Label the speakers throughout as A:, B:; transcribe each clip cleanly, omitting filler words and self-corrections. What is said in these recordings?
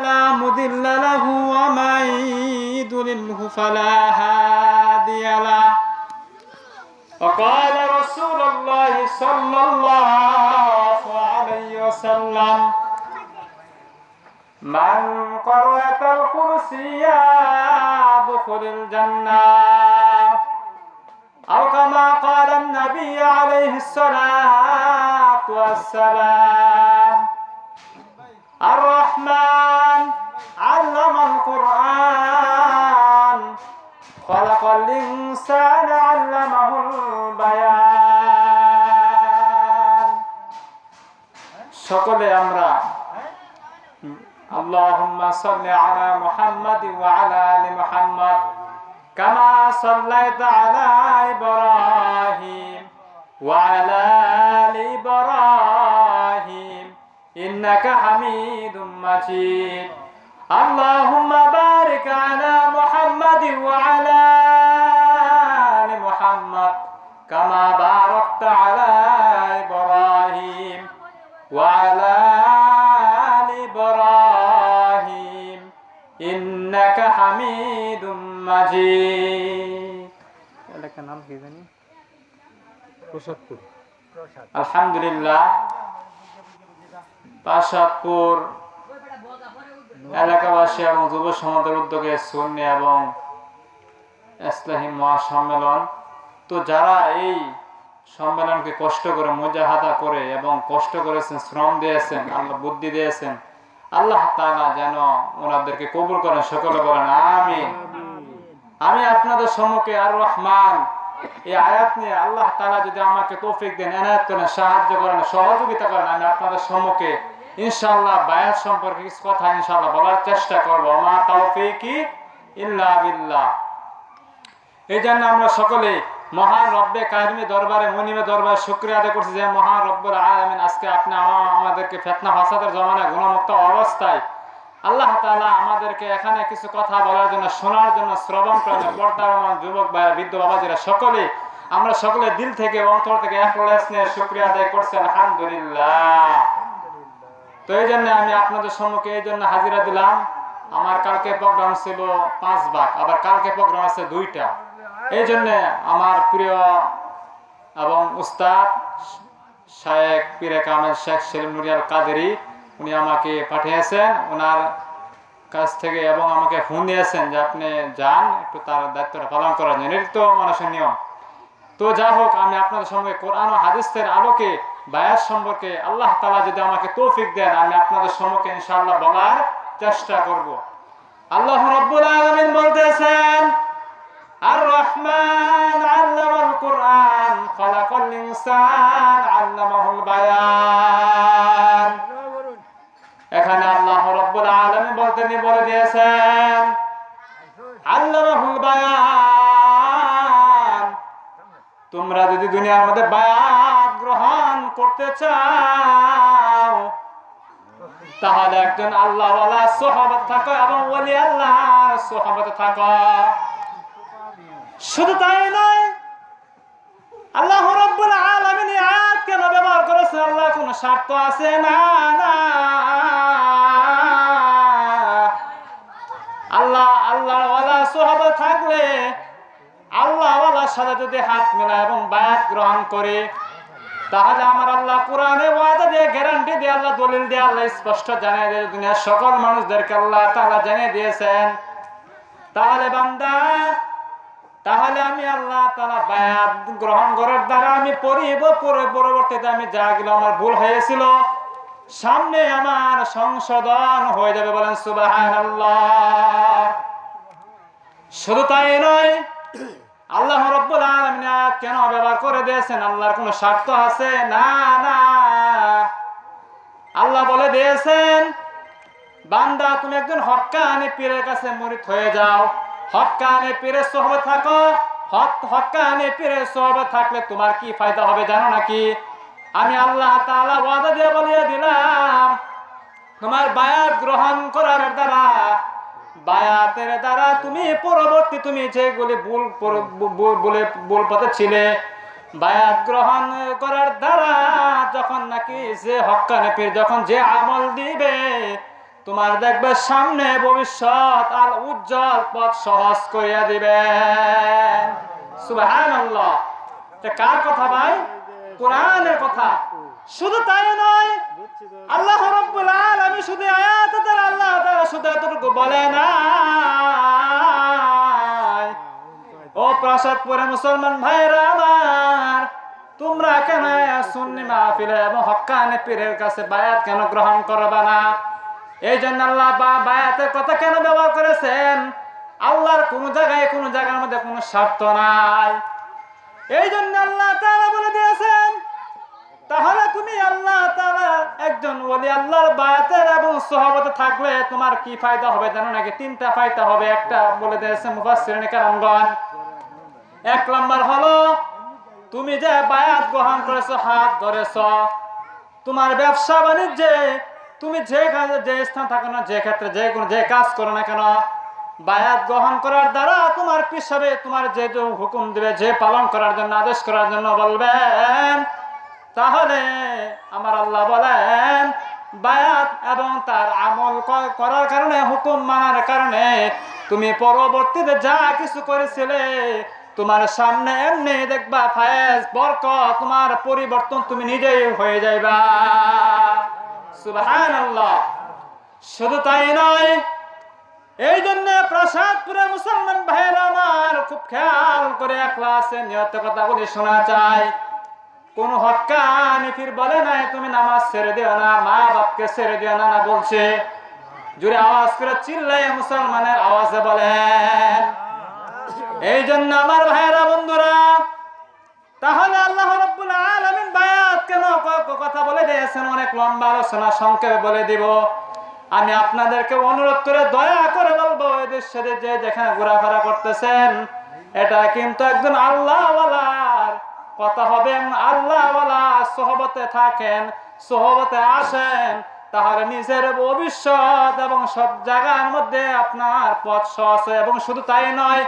A: لا مضل له ومن يضلله فلا هادي له وقال رسول الله صلى الله عليه وسلم من قرأ الكرسي يدخل الجنة أو كما قال النبي عليه الصلاة والسلام الرحمن علم القرآن خلق الإنسان علمه البيان সকলে আমরা اللهم صل على محمد وعلى آل محمد كما صليت على إبراهيم وعلى آل إبراهيم إنك حميد مجيد اللهم بارك على محمد وعلى آل محمد كما باركت على إبراهيم وعلى آل إبراهيم إنك حميد مجيد আলহামদুলিল্লাহ পাশাদপুর এলাকাবাসী এবং যুব সমাজের উদ্যোগে সুন্নি এবং ইসলামী মহাসম্মেলন, তো যারা এই সম্মেলনকে কষ্ট করে মুজাহাদা করে এবং কষ্ট করেছেন, শ্রম দিয়েছেন, আল্লাহ বুদ্ধি দিয়েছেন, আল্লাহ তাআলা যেন ওনাদেরকে কবুল করেন। সকলে বলেন আমিন। আমি আপনাদের সম্মুখে আর রহমান এই আয়াত নিয়ে আল্লাহ তাআলা যদি আমাকে তৌফিক দেন, এনায়েত করেন, সাহায্য করেন, সহযোগিতা করেন, আমি আপনাদের সম্মুখে ইনশাআল্লাহ বায়াত সম্পর্কে কিছু কথা ইনশাআল্লাহ বলার চেষ্টা করব। মা তাওফীকি ইল্লা বিল্লাহ। এই জন্য আমরা সকলে মহান রব্বে কারিমের দরবারে, মনিমের দরবারে শুকরিয়া আদায় করছি যে মহান রব্বুল আলামিন আজকে আপনি আমাদেরকে ফিতনা ফাসাদের জমানায় গুণমুক্ত অবস্থায় আল্লাহ তাআলা আমাদেরকে এখানে কিছু কথা বলার জন্য, শোনার জন্য, শ্রবণ করার জন্য বর্তমান যুবক ভাইরা, বৃদ্ধ বাবাজিরা সকলে আমরা সকলে দিল থেকে অন্তর থেকে ইখলাস নিয়ে শুকরিয়া আদায় করছি আলহামদুলিল্লাহ। তো এই জন্য আমি আপনাদের সম্মুখে এই জন্য হাজিরা দিলাম। আমার কালকে প্রোগ্রাম ছিল 5 ভাগ, আবার কালকে প্রোগ্রাম আছে 2টা। এই জন্য আমার প্রিয় এবং উস্তাদ শায়েখ পীরে কামেল শেখ সেলিম নুরিয়াল কাদেরী উনি আমাকে পাঠিয়েছেন ওনার কাছ থেকে, এবং আমাকে ফোন দিয়েছেন যে আপনি যান একটু তার দায়িত্বটা পালন করার জন্য। এটা তো মানুষের নিয়ম। তো যা হোক, আমি আপনাদের সঙ্গে কোরআন ও হাদিসের আলোকে বায়াত সম্পর্কে আল্লাহ তাআলা যদি আমাকে তৌফিক দেন, আমি আপনাদের সম্মুখে ইনশাআল্লাহ বলার চেষ্টা করব। আল্লাহ রাব্বুল আলামিন বলতেছেন আর রহমান আল্লামাল কুরআন খালাকাল ইনসান আল্লামাহুল বায়ান। এখানে আল্লাহ রাব্বুল আলামিন বলে দিয়েছেন আল্লামাহুল বায়ান। তোমরা যদি দুনিয়ার মধ্যে বায়াত গ্রহণ করতে চাও তাহলে একজন আল্লাহওয়ালা সাহাবাত থাকো এবং ওলি আল্লাহ সাহাবাতে থাকো। শুধু তাই নয়, আল্লাহ রাব্বুল আলামিন এই আয়াত কেন ব্যবহার করেছে? আল্লাহ কোন স্বার্থ আছে? না না, আল্লাহওয়ালা সাহাবা থাকলে আল্লাহওয়ালার সাথে যদি হাত মেলায় এবং বায়াত গ্রহণ করে, তাহলে আমার আল্লাহ কোরআনে ওয়াদা দিয়ে, গ্যারান্টি দিয়ে, আল্লাহ দলিল দিয়ে, আল্লাহ স্পষ্ট জানিয়ে দিয়ে দুনিয়ার সকল মানুষদেরকে আল্লাহ তাআলা জানিয়ে দিয়েছেন। তাহলে বান্দা, তাহলে আমি আল্লাহ তাআলা বায়াত গ্রহণ করার দ্বারা আমি পরবর্তীতে আমি যা গেল আমার ভুল হয়েছিল সামনে আমার সংশোধন হয়ে যাবে। বলেন সুবহানাল্লাহ। শুধু তাই নয়, আল্লাহ রাব্বুল আলামিন কেন ব্যবহার করে দিয়েছেন? আল্লাহর কোনো স্বার্থ আছে? না না, আল্লাহ বলে দিয়েছেন বান্দা তুমি একজন হক্কানি পীরের কাছে মুরিদ হয়ে যাও, হক্কানি পীরের সোহবত থাকো। হক্কানি পীরের সোহবত থাকলে তোমার কি ফায়দা হবে জানো নাকি? আমি আল্লাহ তাআলা ওয়াদা দিয়ে বলিয়ে দিলাম, তোমার বায়াত গ্রহণ করার দ্বারা, বায়াতের দ্বারা তুমি পরবর্তী তুমি যেগুলি ভুল পথে ছিলে, বায়াত গ্রহণ করার দ্বারা যখন নাকি যে হক্কানি পীর যখন যে আমল দিবে, তোমার দেখবে সামনে ভবিষ্যৎ আর উজ্জ্বল পথ সহজ করিয়া দিবেন। সুবহানাল্লাহ। এটা কার কথা ভাই? কোরআনের কথা। শুধু তাই নয়, আল্লাহ রাব্বুল আলামিন শুধু আয়াত দ্বারা আল্লাহ তাআলা শুধু এতটুকু বলে না, ও প্রাসাদপুরে মুসলমান ভাইরা আমার, তোমরা কেন সুন্নি মাহফিলে এবং হক্কানি পীরের কাছে বায়াত কেন গ্রহণ করবে না? এই জন্য আল্লাহ বায়াতের কথা কেন ব্যবহার করেছেন? আল্লাহর কোন জায়গার মধ্যে কোনো স্বার্থ নাই। এই জন্য আল্লাহ তাআলা বলে দিয়েছেন, তাহলে তুমি আল্লাহ তাআলা একজন ওলি আল্লাহর বায়াতের এবং সহবতে থাকলে তোমার কি ফায়দা হবে জানো নাকি? 3টা ফায়দা হবে। একটা বলে দিয়েছে মুফাসসিরিন কেরামগণ। 1 নাম্বার হলো, তুমি যে বায়াত গ্রহণ করেছো, হাত ধরেছো, তোমার ব্যবসা বাণিজ্যে তুমি যে কাজে যে স্থান থাকো না, যে ক্ষেত্রে যে কাজ করো না কেন, বায়াত গ্রহণ করার দ্বারা তোমার পীর সাহেব তোমার যে হুকুম দিবে, যে পালন করার জন্য আদেশ করার জন্য বলবেন, তাহলে আমার আল্লাহ বলেন বায়াত এবং তার আমল করার কারণে, হুকুম মানার কারণে তুমি পরবর্তীতে যা কিছু করেছিলে তোমার সামনে এমনি দেখবা ফায়েজ বরকত, তোমার পরিবর্তন তুমি নিজেই হয়ে যাইবা। সুবহানাল্লাহ। শুধু তাই নয়, এই জন্য প্রাসাদপুরে মুসলমান ভাইরা আমার খুব খেয়াল করে ইখলাসে নিয়ত কথাগুলি শোনা চাই। কোন হক্কানি পীর বলে নাই তুমি নামাজ ছেড়ে দিও না, মা বাপকে ছেড়ে দিও না, না বলছে। জোরে আওয়াজ করে চিল্লায় মুসলমানের আওয়াজে বলেন। এই জন্য আমার ভাইরা বন্ধুরা, তাহলে আল্লাহ রাব্বুল আলামিন বায়াত কেন কথা বলে দিয়েছেন, অনেক লম্বা আলোচনা সংক্ষেপে বলে দিব। আমি আপনাদেরকে অনুরোধ করে দয়া করে বলবো, এদের সাথে যে যেখানে ঘোরাফেরা করতেছেন, এটা কিন্তু একজন আল্লাহওয়ালার কথা হবে। আল্লাহওয়ালা সোহবতে থাকেন, সোহবতে আসেন, তাহলে নিজের ভবিষ্যৎ এবং সব জায়গার মধ্যে আপনার পথ সহজ। এবং শুধু তাই নয়,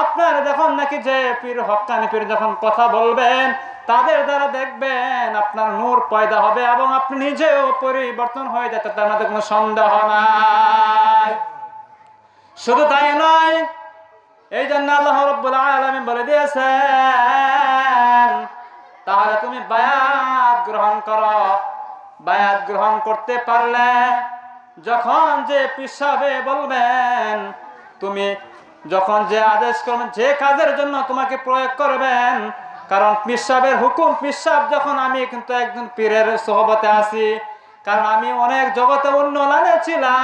A: আপনার যখন নাকি যে পীর হক্কানি পীর যখন কথা বলবেন, তাদের দ্বারা দেখবেন আপনার নূর পয়দা হবে এবং আপনি নিজেও পরিবর্তন হয়ে যেতে, তার মধ্যে কোনো সন্দেহ নাই। শুধু তাই নয়, এই জন্য আল্লাহ রাব্বুল আলামিন বলে দিয়েছেন, তাহলে তুমি বায়াত গ্রহণ করো। বায়াত গ্রহণ করতে পারলে যখন যে পীর সাহেব বলবেন, তুমি যখন যে আদেশ করবেন, যে কাজের জন্য তোমাকে প্রয়োগ করবেন, কারণ পীর সাহেবের হুকুম, পীর সাহেব যখন, আমি কিন্তু একজন পীরের সোহবতে আছি, কারণ আমি অনেক জগতে উন্নয়নে ছিলাম,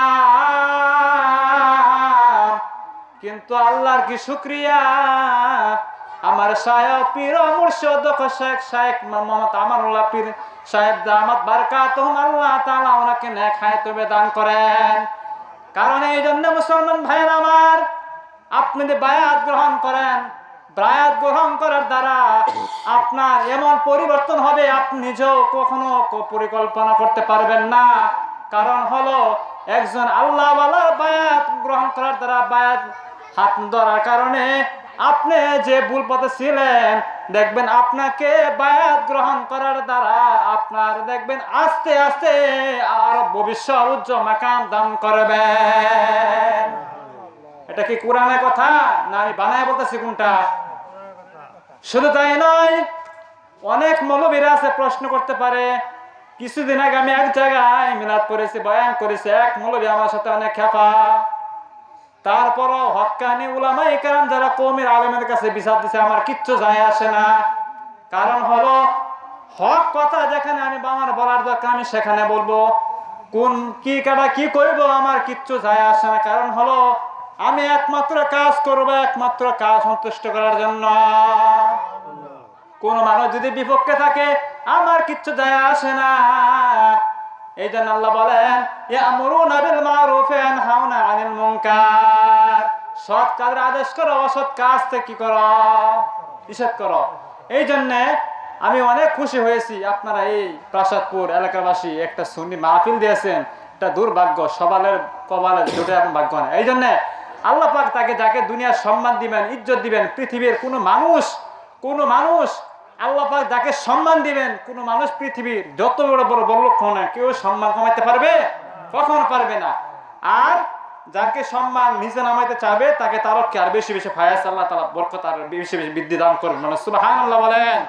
A: কিন্তু আল্লাহর কি শুকরিয়া, আমার শায়খ পীর ও মুর্শিদ শেখ মোহাম্মদ আমানুল্লাহ পীর সাহেব দামাত বারকাতুহুম, আল্লাহ তাআলা ওনাকে নেক হায়াত দান করেন। কারণ এই জন্য মুসলমান ভাইরা আমার, আপনি যদি বায়াত গ্রহণ করেন, বায়াত গ্রহণ করার দ্বারা আপনার এমন পরিবর্তন হবে আপনি নিজেও কখনো পরিকল্পনা করতে পারবেন না। কারণ হলো, একজন আল্লাহওয়ালার বায়াত গ্রহণ করার দ্বারা, বায়াত হাত ধরার কারণে আপনি যে ভুল পথে ছিলেন, দেখবেন আপনাকে বায়াত গ্রহণ করার দ্বারা আপনার দেখবেন আস্তে আস্তে আর ভবিষ্যৎ উজ্জ্বল মাকাম দান করবেন। এটা কি কোরআনের কথা না আমি বানায় বলতেছি কোনটা? শুধু তাই নয়, অনেক মৌলবীরা আছে প্রশ্ন করতে পারে। কিছুদিন আগে আমি এক জায়গায় মিলাদ করেছি, বয়ান করেছি, এক মৌলবী আমার সাথে অনেক খেপা। তারপরও হক্কানি উলামায়ে কেরাম যারা কওমের আলেমের কাছে বিচার দিছে, আমার কিচ্ছু যায় আসে না। কারণ হলো, হক কথা যেখানে আমি আমার বলার দরকার আমি সেখানে বলবো, কোন কি কাটা কি করব আমার কিচ্ছু যায় আসে না। কারণ হলো, আমি একমাত্র কাজ করব, একমাত্র কাজ সন্তুষ্ট করার জন্য। কোন মানুষ যদি বিপক্ষে থাকে আমার কিচ্ছু যায় আসে না। এই জন্য আল্লাহ বলেন, ইয়ামুরুনা বিল মারুফ ওয়া ইয়ানহাউনা আনিল মুনকার, সৎ কাজের আদেশ করো, অসৎ কাজ থেকে কি করো, নিষেধ করো। এই জন্য আমি অনেক খুশি হয়েছি, আপনারা এই প্রাসাদপুর এলাকাবাসী একটা সুন্নি মাহফিল দিয়েছেন। এটা দুর্ভাগ্য, সবালের কপালে জুটে এখন ভাগ্য না। এই জন্য আল্লাহ পাক তাকে যাকে দুনিয়ার সম্মান দিবেন, ইজ্জত দিবেন, পৃথিবীর কোনো মানুষ আল্লাহ পাক যাকে সম্মান দিবেন, কোনো মানুষ পৃথিবীর যত বড় বড় লোক না, কেউ সম্মান কমাইতে পারবে? কখনো পারবে না। আর যাকে সম্মান নিচে নামাইতে চাবে তাকে তারও কি আর বেশি বেশি ফায়াজ আল্লাহ তাআলা বরকত আর বেশি বেশি বৃদ্ধি দান করবেন, মানে সুবহানাল্লাহ বলেন।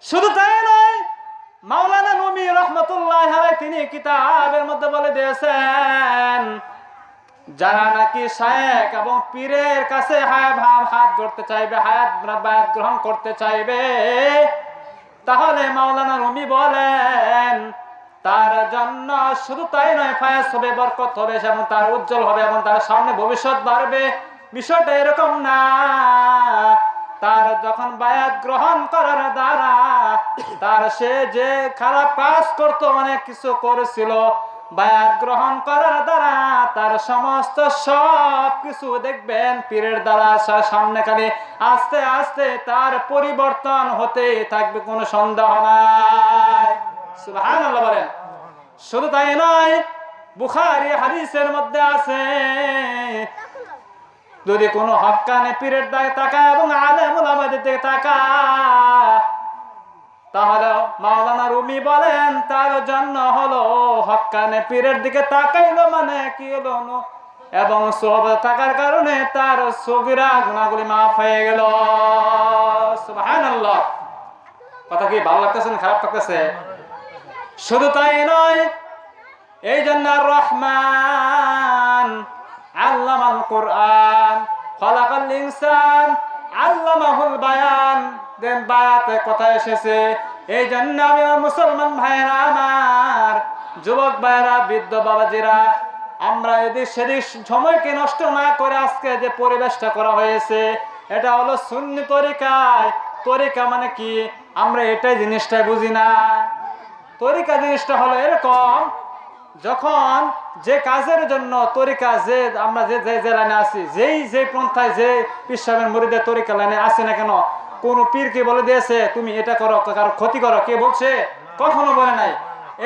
A: শুধু তাই নয়, মাওলানা রুমি রহমাতুল্লাহ আলাইহি তিনি কিতাবের মধ্যে বলে দিয়েছেন, যারা নাকি শায়েখ এবং পীরের কাছে হাত ধরতে চাইবে, বায়াত গ্রহণ করতে চাইবে, তাহলে মাওলানা রুমি বলেন তার জন্য শুধু তাই নয়, ফায়াজ হবে, বরকত হবে এবং তার উজ্জ্বল হবে এবং তার সামনে ভবিষ্যৎ বাড়বে। বিষয়টা এরকম না, তার যখন বায়াত গ্রহণ করার দ্বারা তার সে যে খারাপ কাজ করতো, অনেক কিছু করেছিল, বায়াত গ্রহণ করার দ্বারা তার সমস্ত সব কিছু দেখবেন পীরের দ্বারা সামনে খালি আস্তে আস্তে তার পরিবর্তন হতে থাকবে, কোনো সন্দেহ নাই। সুবহানাল্লাহ বলেন। শুধু তাই নয়, বুখারী হাদিসের মধ্যে আছে, যদি কোনো হক্কানে পীরের দিকে তাকায় এবং আলেম উলামাদের দিকে তাকায়, তাহলে মাওলানা রুমি বলেন তার জন্য হলো হক্কানে পীরের দিকে তাকাইলো মানে কি হলো, এবং সোহবত থাকার কারণে তার সগীরা গুনাহগুলি মাফ হয়ে গেল। সুবহানাল্লাহ। কথা কি ভালো লাগতেছে না খারাপ লাগতেছে? শুধু তাই নয়, এই জন্য রহমান আল্লামাল কোরআন, খলাকাল ইনসান আল্লামাহুল বায়ান, দেন বায়াতে কথা এসেছে। এই জন্য আমি মুসলমান ভাইরা আমার, যুবক ভাইরা, বৃদ্ধ বাবাজিরা, আমরা যদি সেদিক সময়কে নষ্ট না করে আজকে যে পরিবেশটা করা হয়েছে, এটা হলো সুন্নি তরিকায়। তরিকা মানে কি আমরা এটাই জিনিসটাই বুঝি না। তরিকা জিনিসটা হলো এরকম, যখন যে কাজের জন্য তরিকা, যে আমরা যে লাইনে আছি, যেই পন্থায় যে পীর সাহেবের মুরিদের তরিকা লাইনে আসে না কেন, কোন পীরকে বলে দিয়েছে তুমি এটা করো, কারো ক্ষতি করো, কে বলছে? কখনো বলে নাই।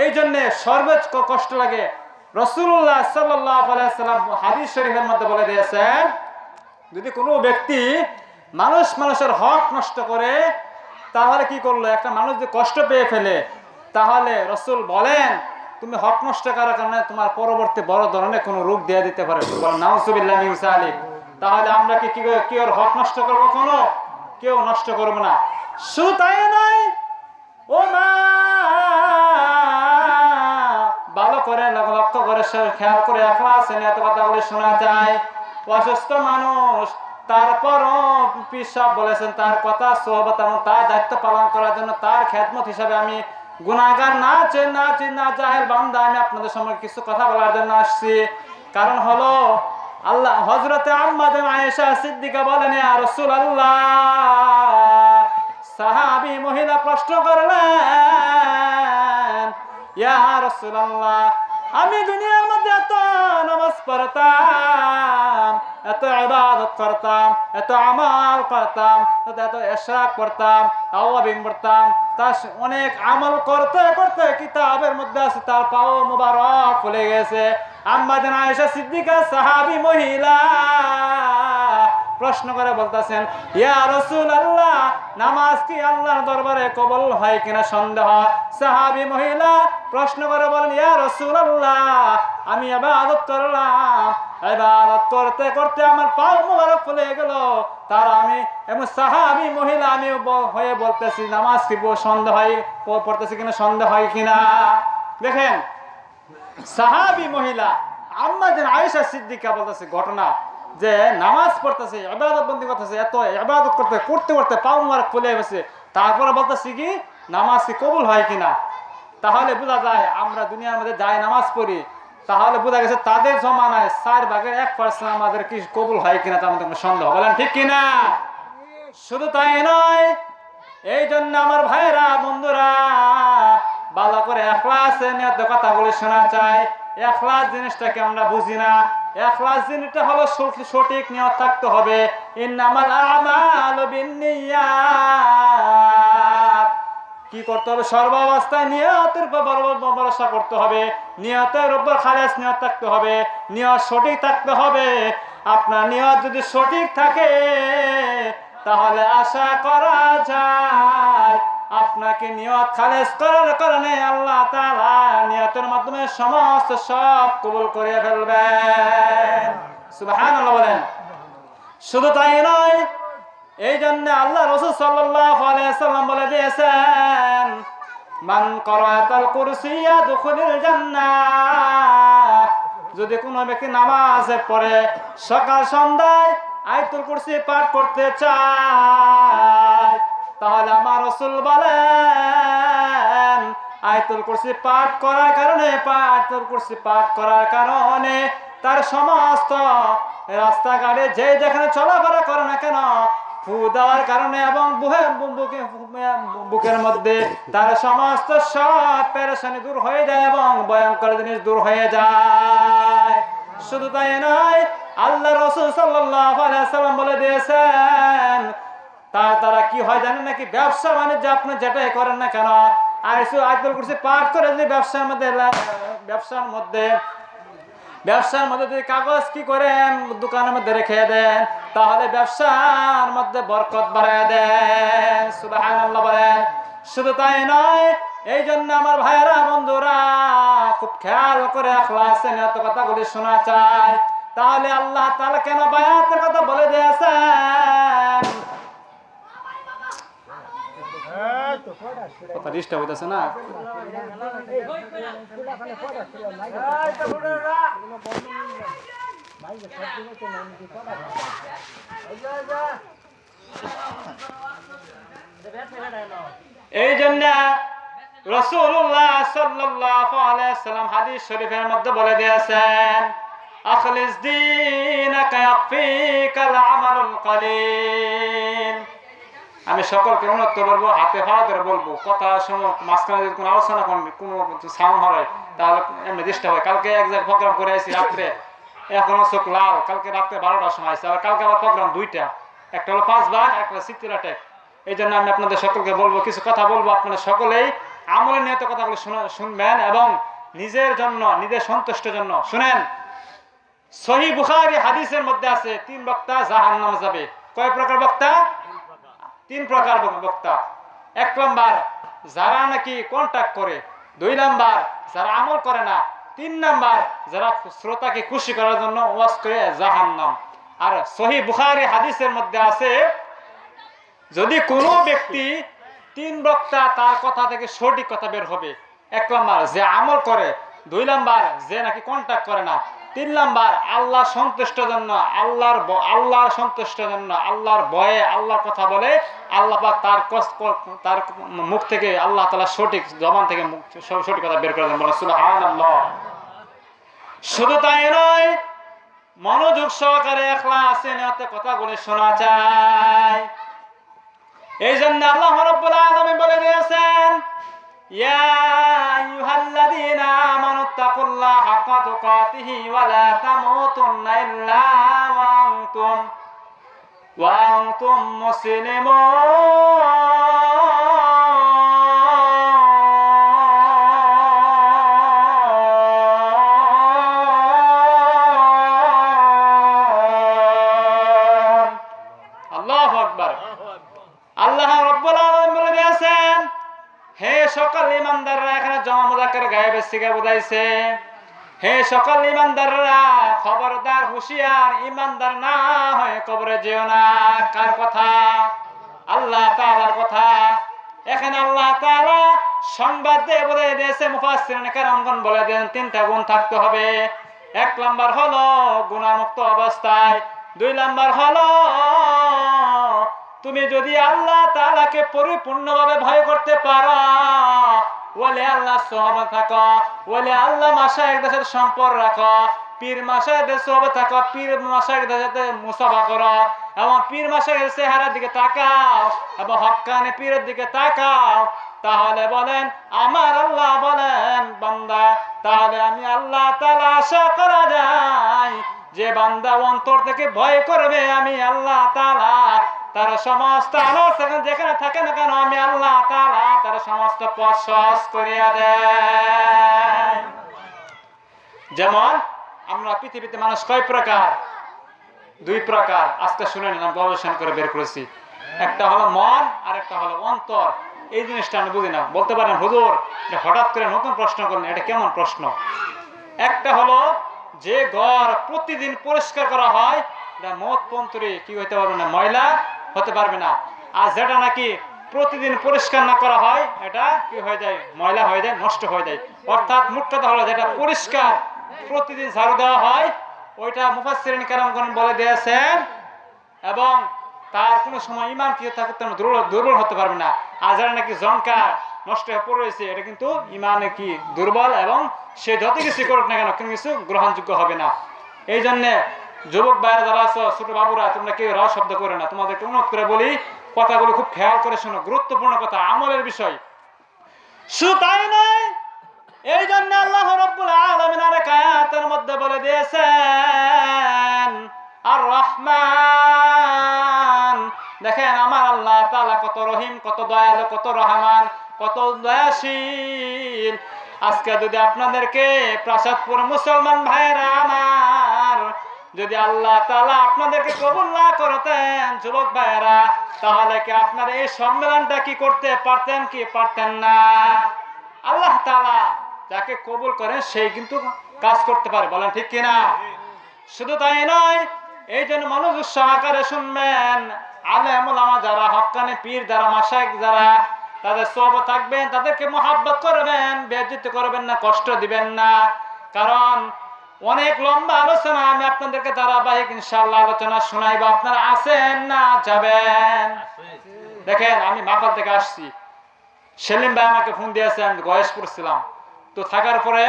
A: এই জন্যে সর্বোচ্চ কষ্ট লাগে। রাসূলুল্লাহ সাল্লাল্লাহু আলাইহি ওয়াসাল্লাম হাদিস শরীফের মধ্যে বলে দিয়েছেন, যদি কোনো ব্যক্তি মানুষের হক নষ্ট করে, তাহলে কি করলো? একটা মানুষ যদি কষ্ট পেয়ে ফেলে, তাহলে রাসূল বলেন তুমি হক নষ্ট করার কারণে তোমার পরবর্তী বড় ধরনের কোনো রোগ দিয়ে দিতে পারে। নাউযুবিল্লাহি মিন যালিক। তাহলে আমরা কি ওর হক নষ্ট করবো? কোনো কেউ নষ্ট করবো না। শুধু তাই নয়, ও মা, ভালো করে লক্ষ্য করে খেয়াল করে ইখলাস নিয়ে কথা বলে শোনা যায়। অসুস্থ মানুষ, তারপরও পীর সাহেব বলেছেন তার কথা সোহবত এবং তার দায়িত্ব পালন করার জন্য তার খেদমত হিসাবে আমি গুনাহগার না জাহেল বান্দা, আমি আপনাদের সঙ্গে কিছু কথা বলার জন্য আসছি। কারণ হলো আল্লাহ হযরতে আম্মা আয়েশা সিদ্দিকা বলেন, ইয়া রাসূলুল্লাহ, সাহাবী মহিলা প্রশ্ন করলেন, ইয়া রাসূলুল্লাহ, আমি দুনিয়ার মধ্যে এত নামাজ পড়তাম, এত ইবাদত করতাম, এত আমল করতাম, এত ইশরাক করতাম, তাওয়াবিন পড়তাম, তার অনেক আমল করতে করতে কিতাবের মধ্যে আছে তার পাও মুবারক ফুলে গেছে। আম্মা জান আয়েশা সিদ্দিকা সাহাবী মহিলা প্রশ্ন করে বলতেছেন, ইয়া রাসূলুল্লাহ, নামাজ কি আল্লাহর দরবারে কবুল হয় কিনা সন্দেহ। সাহাবী মহিলা প্রশ্ন করে বলেন, ইয়া রাসূলুল্লাহ, আমি ইবাদত করলাম, ইবাদত করতে করতে আমার পাও মুবারক ফুলে গেল, তার আমি এবং সাহাবী মহিলা আমি হয়ে বলতেছি নামাজ কি সন্দেহ হয়, পড়তেছি কিনা সন্দেহ হয় কিনা। দেখেন, সাহাবী মহিলা আম্মা জান আয়েশা সিদ্দিকা বলতেছে ঘটনা, যে নামাজ পড়তেছে, ইবাদত বন্দি করতেছে, এত ইবাদত করতে করতে পাও মুবারক ফুলে গেছে, তারপরে বলতেছি কি নামাজ কি কবুল হয় কিনা। তাহলে বোঝা যায় আমরা দুনিয়ার মধ্যে যাই নামাজ পড়ি, তাহলে বোঝা গেছে তাদের জমানায় 4/1% আমাদের কি কবুল হয় কিনা তার মধ্যে কোনো সন্দেহ। বলেন ঠিক কিনা? শুধু তাই নয়, এই জন্য আমার ভাইরা, বন্ধুরা, ভালো করে ইখলাসে নিয়ত কথা বলে শোনা চাই। ইখলাস জিনিসটাকে আমরা বুঝি না। ইখলাস জিনিসটা হলো সঠিক নিয়ত থাকতে হবে। ইন্নামাল আমালু বিন্নিয়াত। কি করতে হবে? সর্বাবস্থায় নিয়তের উপর ভরসা করতে হবে, নিয়তের উপর খালেস নিয়ত থাকতে হবে, নিয়ত সঠিক থাকতে হবে। আপনার নিয়ত যদি সঠিক থাকে, তাহলে আশা করা যায় আপনাকে নিয়ত খালেস করার কারণে আল্লাহ তাআলা নিয়তের মাধ্যমে সমস্ত সব কবুল করে ফেলবেন। সুবহানাল্লাহ বলেন। শুধু তাই নয়, এই জন্য আল্লাহ রাসূল সাল্লাল্লাহু আলাইহি ওয়াসাল্লাম বলে দিয়েছেন, মান ক্বারাআতাল কুরসিয়্যা দুখুলিল জান্নাহ। যদি কোনো ব্যক্তি নামাজে পড়ে সকাল সন্ধ্যায় আয়াতুল কুরসি পাঠ করতে চায়, তাহলে আমার রাসূল বলেন আয়াতুল কুরসি পাঠ করার কারণে তার সমস্ত রাস্তাঘাটে যে যেখানে চলাফেরা করে না কেন ফু দেওয়ার কারণে এবং বুকের মধ্যে তার সমস্ত সব পেরেশানি দূর হয়ে যায় এবং ভয়ঙ্কর জিনিস দূর হয়ে যায়। শুধু তাই নয়, আল্লাহ রাসূল সাল্লাল্লাহু আলাইহি ওয়াসাল্লাম বলে দিয়েছেন, তার দ্বারা কি হয় জানেন নাকি? ব্যবসা বাণিজ্য আপনি যেটাই করেন না কেন, আয়াতুল কুরসি পাঠ করে যদি ব্যবসার মধ্যে যদি কাগজ কি করেন দোকানের মধ্যে রেখে দেন, তাহলে ব্যবসার মধ্যে বরকত বাড়ায় দেন। সুবহানাল্লাহ বলেন। শুধু তাই নয়, এই জন্য আমার ভাইয়েরা বন্ধুরা খুব খেয়াল করে ইখলাসে নিয়ত কথাগুলি শোনা চাই। তাহলে আল্লাহ তাআলা কেন বায়াতের কথা বলে দিয়েছেন? কথা ডিস্টার্ব হইতেছে না? এই জন্য রাসূলুল্লাহ সাল্লাল্লাহু আলাইহি ওয়াসাল্লাম হাদিস শরীফের মধ্যে বলে দিয়েছেন, আখলিস দীনাকা ইয়াকফিকাল আমালুল কলিল। আমি সকলকে অনুরোধ করবো, হাতে ফাওয়া ধরে বলবো, কথা সময় মাঝখানে যদি কোনো আলোচনা করেন, কোনো সাউন্ড হয় তাহলে এমনি ডিস্টার্ব হয়। কালকে এক জায়গায় প্রোগ্রাম করে আসি রাত্রে, এখনো চোখ লাল। কালকে রাত্রে 12টার সময় আসছে, আর কালকে আবার প্রোগ্রাম দুইটা, একটা হলো 5 ভাগ, একটা সিটিলাটেক। এই জন্য আমি আপনাদের সকলকে বলবো, কিছু কথা বলবো, আপনারা সকলেই আমলের নিয়ত কথাগুলো শুনবেন এবং নিজের জন্য, নিজের সন্তুষ্টের জন্য শুনেন। সহিহ বুখারী হাদিসের মধ্যে আছে 3 বক্তা জাহান্নামে যাবে। কয় প্রকার বক্তা? 3 প্রকার বক্তা। 1 নাম্বার যারা নাকি কন্টাক্ট করে, 2 নাম্বার যারা আমল করে না, 3 নাম্বার যারা শ্রোতাকে খুশি করার জন্য ওয়াজ করে, জাহান্নাম। আর সহিহ বুখারী হাদিসের মধ্যে আছে, যদি কোনো ব্যক্তি 3 বক্তা তার কথা থেকে সঠিক কথা বের হবে। 1 নাম্বার যে আমল করে, 2 নাম্বার যে নাকি কন্টাক্ট করে না, 3 নাম্বার আল্লাহ সন্তুষ্টের জন্য, আল্লাহর সন্তুষ্টের জন্য, আল্লাহর ভয়ে আল্লাহর কথা বলে, আল্লাহ পাক তার মুখ থেকে, আল্লাহ তাআলা সঠিক জবান থেকে সঠিক কথা বের করে দেন। বলেন সুবহানাল্লাহ। শুধু তাই নয়, মনোযোগ সহকারে ইখলাসে নিয়তে কথাগুলো শোনা চাই। এই জন্য আল্লাহ রাব্বুল আলামিন বলে দিয়েছেন, ইয়া আইয়ুহাল্লাযীনা আমানুত্তাকুল্লাহা হাক্কা তুকাতিহি ওয়া লা তামুতুন্না ইল্লা ওয়া আনতুম মুসলিমুন। আল্লাহু আকবার। আল্লাহ রাব্বুল আলামিন বলে দিয়েছেন, হে সকল ঈমানদাররা, এখানে জমা মুযাক্কার গায়েবের সিগা বুঝাইছে, হে সকল ঈমানদাররা খবরদার, হুঁশিয়ার, ঈমানদার না হয়ে কবরে যেও না। কার কথা? আল্লাহ তাআলার কথা। এখানে আল্লাহ তাআলা সংবাদ দিয়ে বলে দিয়েছে, মুফাসসিরিন কেরামগণ বলে দেন 3টা গুণ থাকতে হবে। 1 নাম্বার হলো গুনাহমুক্ত অবস্থায়, 2 নাম্বার হলো তুমি যদি আল্লাহ তাআলাকে পরিপূর্ণভাবে ভয় করতে পারো, ওলে আল্লাহ সহবত থাকো, ওলে আল্লাহ মাশায়েখদের সাথে সম্পর্ক রাখো, পীর মাশায়েখদের সহবত থাকো, পীর মাশায়েখদের সাথে মুসাফা করো এবং পীর মাশায়েখদের চেহারার দিকে তাকাও এবং হক্কানি পীরের দিকে তাকাও, তাহলে বলেন আমার আল্লাহ বলেন, বান্দা, তাহলে আমি আল্লাহ তাআলা আশা করা যায় যে বান্দা অন্তর থেকে ভয় করবে, আমি আল্লাহ তাআলা তার সমস্ত আলোচনা যেখানে থাকে না কেন, আমি আল্লাহ তাআলা তার সমস্ত পথ সহজ করিয়া দেয়। যেমন আমরা পৃথিবীতে মানুষ কয় প্রকার? 2 প্রকার। আজকে শুনে নিলাম, গবেষণা করে বের করেছি। একটা হলো মন আর একটা হলো অন্তর। এই জিনিসটা আমি বুঝি না। বলতে পারেন হুজুর এটা হঠাৎ করে নতুন প্রশ্ন করলেন, এটা কেমন প্রশ্ন? একটা হলো যে ঘর প্রতিদিন পরিষ্কার করা হয় এটা মত পন্তরে কি হইতে পারবে না, ময়লা হতে পারবে না। আর যেটা নাকি প্রতিদিন পরিষ্কার না করা হয় এটা কি হয়ে যায়, ময়লা হয়ে যায়, নষ্ট হয়ে যায়। অর্থাৎ মুখ্য কথা হলো যেটা পরিষ্কার প্রতিদিন ঝাড়ু দেওয়া হয় ওইটা মুফাসসিরিন কেরামগণ বলে দিয়েছেন এবং তার কোনো সময় ইমান কি থাকতে দুর্বল হতে পারবে না। আর যারা নাকি জঙ্কা নষ্ট হয়ে পড়ে রয়েছে এটা কিন্তু ইমানে কি দুর্বল এবং সে যত কিছু করুক না কেন কোনো কিছু গ্রহণযোগ্য হবে না। এই জন্যে যুবক ভাইয়েরা যারা আছো, ছোট বাবুরা, তোমরা কেউ রাও শব্দ করে না, তোমাদেরকে অনুরোধ করে বলি কথাগুলো খুব খেয়াল করে শোনো, গুরুত্বপূর্ণ কথা, আমলের বিষয়। শুধু তাই নয়, এই জন্য আল্লাহ রাব্বুল আলামিন আরেক আয়াতের মধ্যে বলে দিয়েছেন আর রহমান, দেখেন আমার আল্লাহ তাআলা কত রহিম, কত দয়ালু, কত রহমান, কত দয়াশীল। আজকে যদি আপনাদেরকে প্রাসাদপুর মুসলমান ভাইরা আমার, যদি আল্লাহ তাআলা আপনাদেরকে কবুল না করতেন যুবক ভাইরা, তাহলে কি আপনারা এই সম্মেলনটা কি করতে পারতেন কি পারতেন না? আল্লাহ তাআলা যাকে কবুল করেন সেই কিন্তু কাজ করতে পারে, বলেন ঠিক কিনা? শুধু তাই নয়, এই জন্য মনোযোগ সহকারে শুনবেন, আলেম ওলামা যারা, হক্কানি পীর যারা, মাশায়েখ যারা, তাদের সোহবত থাকবেন, তাদেরকে মহব্বত করবেন, বেইজ্জতি করবেন না, কষ্ট দিবেন না। কারণ অনেক লম্বা আলোচনা আমি আপনাদেরকে ধারাবাহিক ইনশাআল্লাহ আলোচনা শোনাইব, আপনারা আছেন না যাবেন? দেখেন আমি মাফাল থেকে আসছি, সেলিম ভাই আমাকে ফোন দিয়েছে, আমি গয়েশপুর ছিলাম, তো থাকার পরে